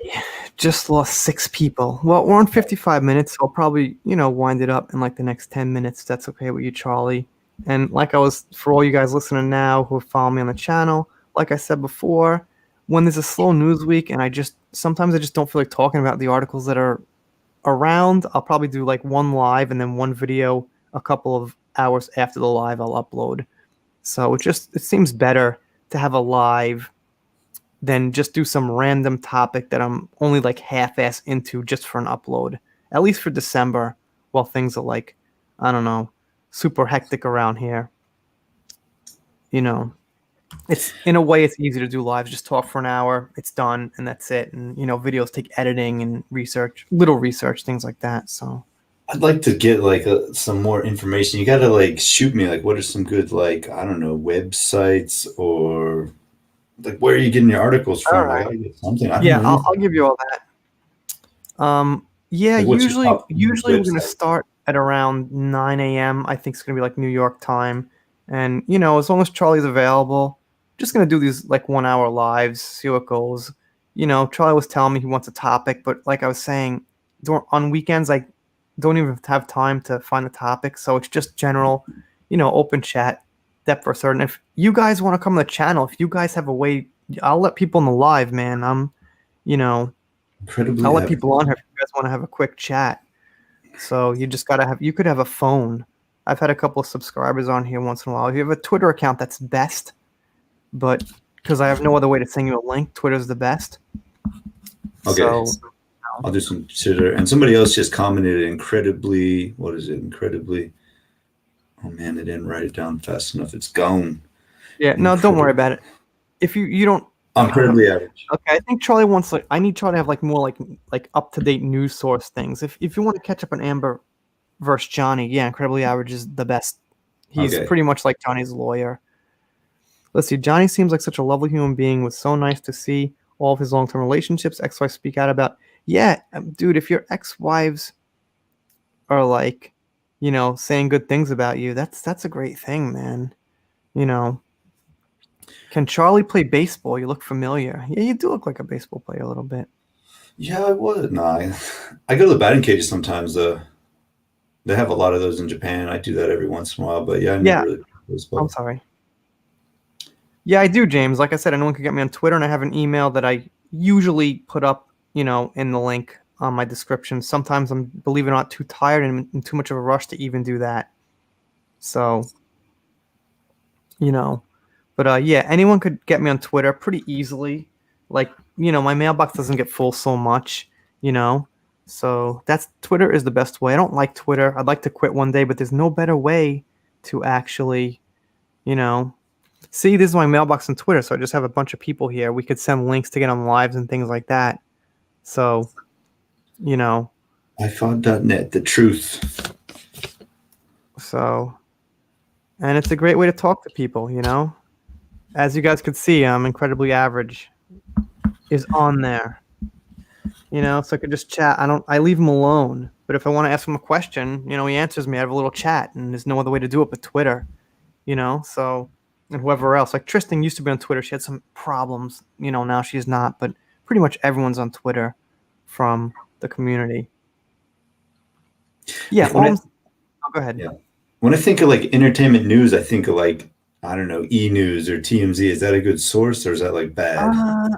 [SPEAKER 1] just lost 6 people. Well, we're on 55 minutes, so I'll probably, wind it up in like the next 10 minutes. That's okay with you, Charlie. And for all you guys listening now who follow me on the channel, like I said before, when there's a slow news week and sometimes I just don't feel like talking about the articles that are around, I'll probably do like one live and then one video a couple of hours after the live I'll upload. So it seems better to have a live than just do some random topic that I'm only like half-ass into just for an upload. At least for December, while things are like, I don't know, super hectic around here. You know, it's in a way it's easy to do lives. Just talk for an hour, it's done, and that's it. And videos take editing and research, little research, things like that. So
[SPEAKER 2] I'd like to get like some more information. You got to like shoot me like what are some good like I don't know websites or like where are you getting your articles
[SPEAKER 1] all
[SPEAKER 2] from? Like I
[SPEAKER 1] right,
[SPEAKER 2] gotta get something. I don't
[SPEAKER 1] yeah,
[SPEAKER 2] know
[SPEAKER 1] I'll
[SPEAKER 2] anything.
[SPEAKER 1] give you all that. Yeah,
[SPEAKER 2] Like what's your
[SPEAKER 1] usually
[SPEAKER 2] top
[SPEAKER 1] usually we're gonna
[SPEAKER 2] website?
[SPEAKER 1] start at around 9 a.m. I think it's gonna be like New York time, and as long as Charlie's available, just gonna do these like 1 hour lives, see what goes. Charlie was telling me he wants a topic, but like I was saying, on weekends I don't even have time to find the topic, so it's just general, open chat, depth for certain. If you guys want to come on the channel, if you guys have a way, I'll let people in the live, man. You know. I'll
[SPEAKER 2] Incredibly
[SPEAKER 1] let
[SPEAKER 2] average.
[SPEAKER 1] people on here if you guys want to have a quick chat. So you just gotta you could have a phone. I've had a couple of subscribers on here once in a while. If you have a Twitter account, that's best. But because I have no other way to send you a link, Twitter's the best.
[SPEAKER 2] Okay,
[SPEAKER 1] So
[SPEAKER 2] I'll do some consider. And somebody else just commented incredibly. What is it? Incredibly. Oh man, they didn't write it down fast enough. It's gone.
[SPEAKER 1] yeah, no, don't worry
[SPEAKER 2] Incredible.
[SPEAKER 1] about it. If you don't,
[SPEAKER 2] Incredibly average.
[SPEAKER 1] okay, I think Charlie wants I need Charlie to have like more like up to date news source things. If you want to catch up on Amber versus Johnny, yeah, Incredibly Average is the best. He's
[SPEAKER 2] Okay.
[SPEAKER 1] pretty much like Johnny's lawyer. Let's see. Johnny seems like such a lovely human being. Was so nice to see all of his long-term relationships. Ex-wives speak out about. Yeah, dude. If your ex-wives are like, saying good things about you, that's a great thing, man. You know. Can Charlie play baseball? You look familiar. Yeah, you do look like a baseball player a little bit.
[SPEAKER 2] Yeah, I would. No, I go to the batting cages sometimes. They have a lot of those in Japan. I do that every once in a while, but yeah, I never
[SPEAKER 1] Yeah.
[SPEAKER 2] really played
[SPEAKER 1] I'm
[SPEAKER 2] baseball.
[SPEAKER 1] sorry. Yeah, I do, James. Like I said, anyone can get me on Twitter, and I have an email that I usually put up, in the link on my description. Sometimes I'm, believe it or not, too tired and in too much of a rush to even do that. So, you know, but yeah, anyone could get me on Twitter pretty easily. Like, my mailbox doesn't get full so much, you know. So that's Twitter is the best way. I don't like Twitter. I'd like to quit one day, but there's no better way to actually, you know, see, this is my mailbox on Twitter, so I just have a bunch of people here. We could send links to get on lives and things like that. So, you know,
[SPEAKER 2] iPod.net, the truth.
[SPEAKER 1] so, and it's a great way to talk to people, As you guys could see, I'm Incredibly Average is on there, so I could just chat. I leave him alone, but if I want to ask him a question, he answers me. I have a little chat, and there's no other way to do it but Twitter, so, and whoever else. Like Tristan used to be on Twitter. She had some problems, now she's not, but pretty much everyone's on Twitter from the community. Yeah,
[SPEAKER 2] Like when I,
[SPEAKER 1] go ahead.
[SPEAKER 2] yeah, when I think of like entertainment news, I think of like I don't know E News or TMZ. Is that a good source or is that like bad?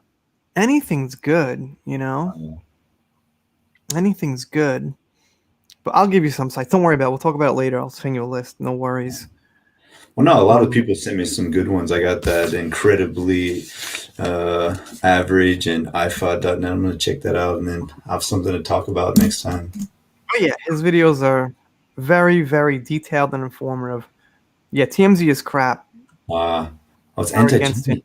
[SPEAKER 1] Anything's good,
[SPEAKER 2] Uh,
[SPEAKER 1] anything's good. But I'll give you some sites. Don't worry about it. We'll talk about it later. I'll send you a list. No worries.
[SPEAKER 2] well, no, a lot of people sent me some good ones. I got that incredibly average and iPod.net. I'm going to check that out and then have something to talk about next time.
[SPEAKER 1] Oh yeah, his videos are very, very detailed and informative. Yeah, TMZ is crap.
[SPEAKER 2] Oh, it's
[SPEAKER 1] We're against it.
[SPEAKER 2] anti-Jimmy.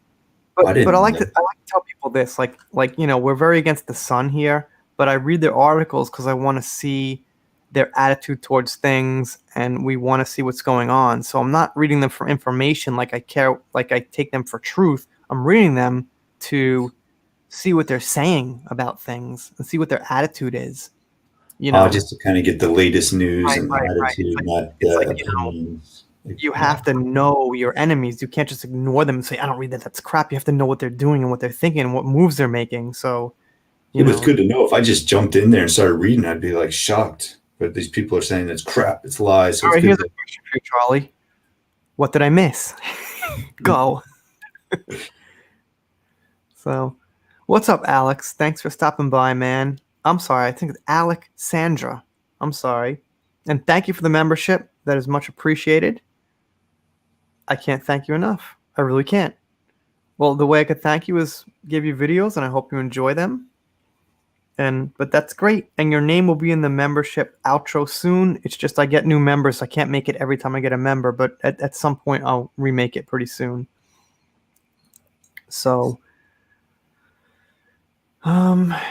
[SPEAKER 2] I
[SPEAKER 1] But
[SPEAKER 2] didn't
[SPEAKER 1] I
[SPEAKER 2] know
[SPEAKER 1] like to
[SPEAKER 2] that.
[SPEAKER 1] tell people this, we're very against the Sun here, but I read their articles because I want to see their attitude towards things, and we want to see what's going on. So I'm not reading them for information, like I take them for truth. I'm reading them to see what they're saying about things and see what their attitude is.
[SPEAKER 2] Just to kind of get the latest news
[SPEAKER 1] Right,
[SPEAKER 2] and
[SPEAKER 1] right, right.
[SPEAKER 2] attitude, not
[SPEAKER 1] It's like,
[SPEAKER 2] opinions. Like,
[SPEAKER 1] you
[SPEAKER 2] yeah.
[SPEAKER 1] have to know your enemies. You can't just ignore them and say, I don't read that. That's crap. You have to know what they're doing and what they're thinking and what moves they're making. So,
[SPEAKER 2] It was good to know. If I just jumped in there and started reading, I'd be like shocked. But these people are saying it's crap, it's lies. So
[SPEAKER 1] All
[SPEAKER 2] it's
[SPEAKER 1] right,
[SPEAKER 2] good
[SPEAKER 1] here's a
[SPEAKER 2] to.
[SPEAKER 1] question for you, Charlie. What did I miss? Go. So, what's up, Alex? Thanks for stopping by, man. I'm sorry. I think it's Alexandra. I'm sorry. And thank you for the membership. That is much appreciated. I can't thank you enough. I really can't. Well, the way I could thank you is give you videos, and I hope you enjoy them. But that's great. And your name will be in the membership outro soon. It's just I get new members, so I can't make it every time I get a member, but at some point I'll remake it pretty soon. So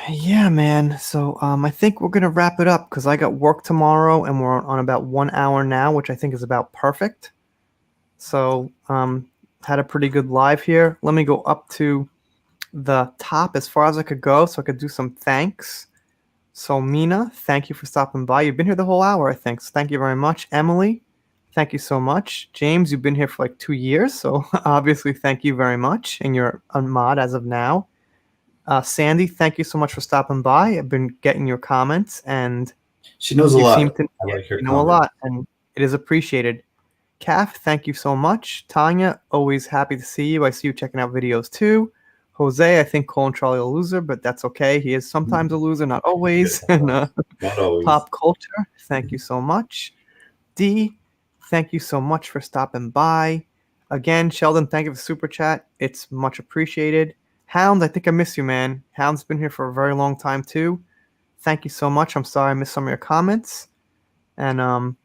[SPEAKER 1] yeah, man. So I think we're gonna wrap it up because I got work tomorrow and we're on about 1 hour now, which I think is about perfect. So had a pretty good live here. Let me go up to the top as far as I could go so I could do some thanks. So Mina, thank you for stopping by. You've been here the whole hour, I think. So thank you very much. Emily, thank you so much. James, you've been here for like 2 years, so obviously thank you very much. And you're a mod as of now. Sandy, thank you so much for stopping by. I've been getting your comments, and
[SPEAKER 2] She knows a
[SPEAKER 1] you
[SPEAKER 2] lot.
[SPEAKER 1] seem to
[SPEAKER 2] I like her
[SPEAKER 1] know a
[SPEAKER 2] comment.
[SPEAKER 1] lot, and it is appreciated. Kaf, thank you so much. Tanya, always happy to see you. I see you checking out videos too. Jose, I think Cole and Charlie are a loser, but that's okay. He is sometimes a loser, not always. And
[SPEAKER 2] Not always.
[SPEAKER 1] Pop Culture, thank you so much. D, thank you so much for stopping by. Again, Sheldon, thank you for the super chat. It's much appreciated. Hound, I think I miss you, man. Hound's been here for a very long time too. Thank you so much. I'm sorry I missed some of your comments. And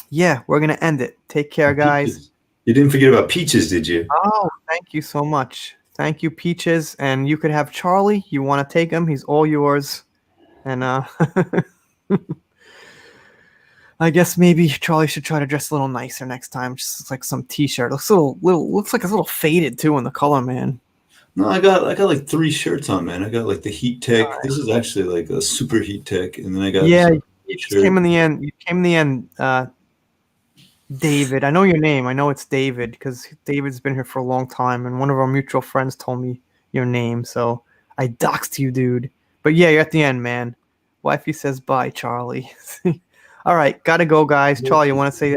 [SPEAKER 1] yeah, we're gonna end it. Take care, guys.
[SPEAKER 2] Peaches. You didn't forget about Peaches, did you?
[SPEAKER 1] Oh, thank you so much. Thank you, Peaches. And you could have Charlie. You want to take him? He's all yours. And I guess maybe Charlie should try to dress a little nicer next time. Just like some t-shirt. Looks looks like it's a little faded too in the color, man.
[SPEAKER 2] No, I got like 3 shirts on, man. I got like the Heat Tech. Right. This is actually like a super Heat Tech, and then I got
[SPEAKER 1] you just came in the end. You came in the end. David, I know your name. I know it's David because David's been here for a long time, and one of our mutual friends told me your name, so I doxed you, dude. But yeah, you're at the end, man. Wifey says bye, Charlie. All right, gotta go, guys. Charlie, you want to say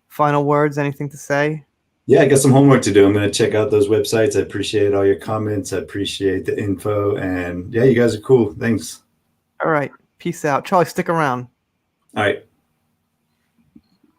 [SPEAKER 1] final words? Anything to say?
[SPEAKER 2] Yeah, I got some homework to do. I'm going to check out those websites. I appreciate all your comments. I appreciate the info. And yeah, you guys are cool. Thanks.
[SPEAKER 1] All right. Peace out. Charlie, stick around.
[SPEAKER 2] All right.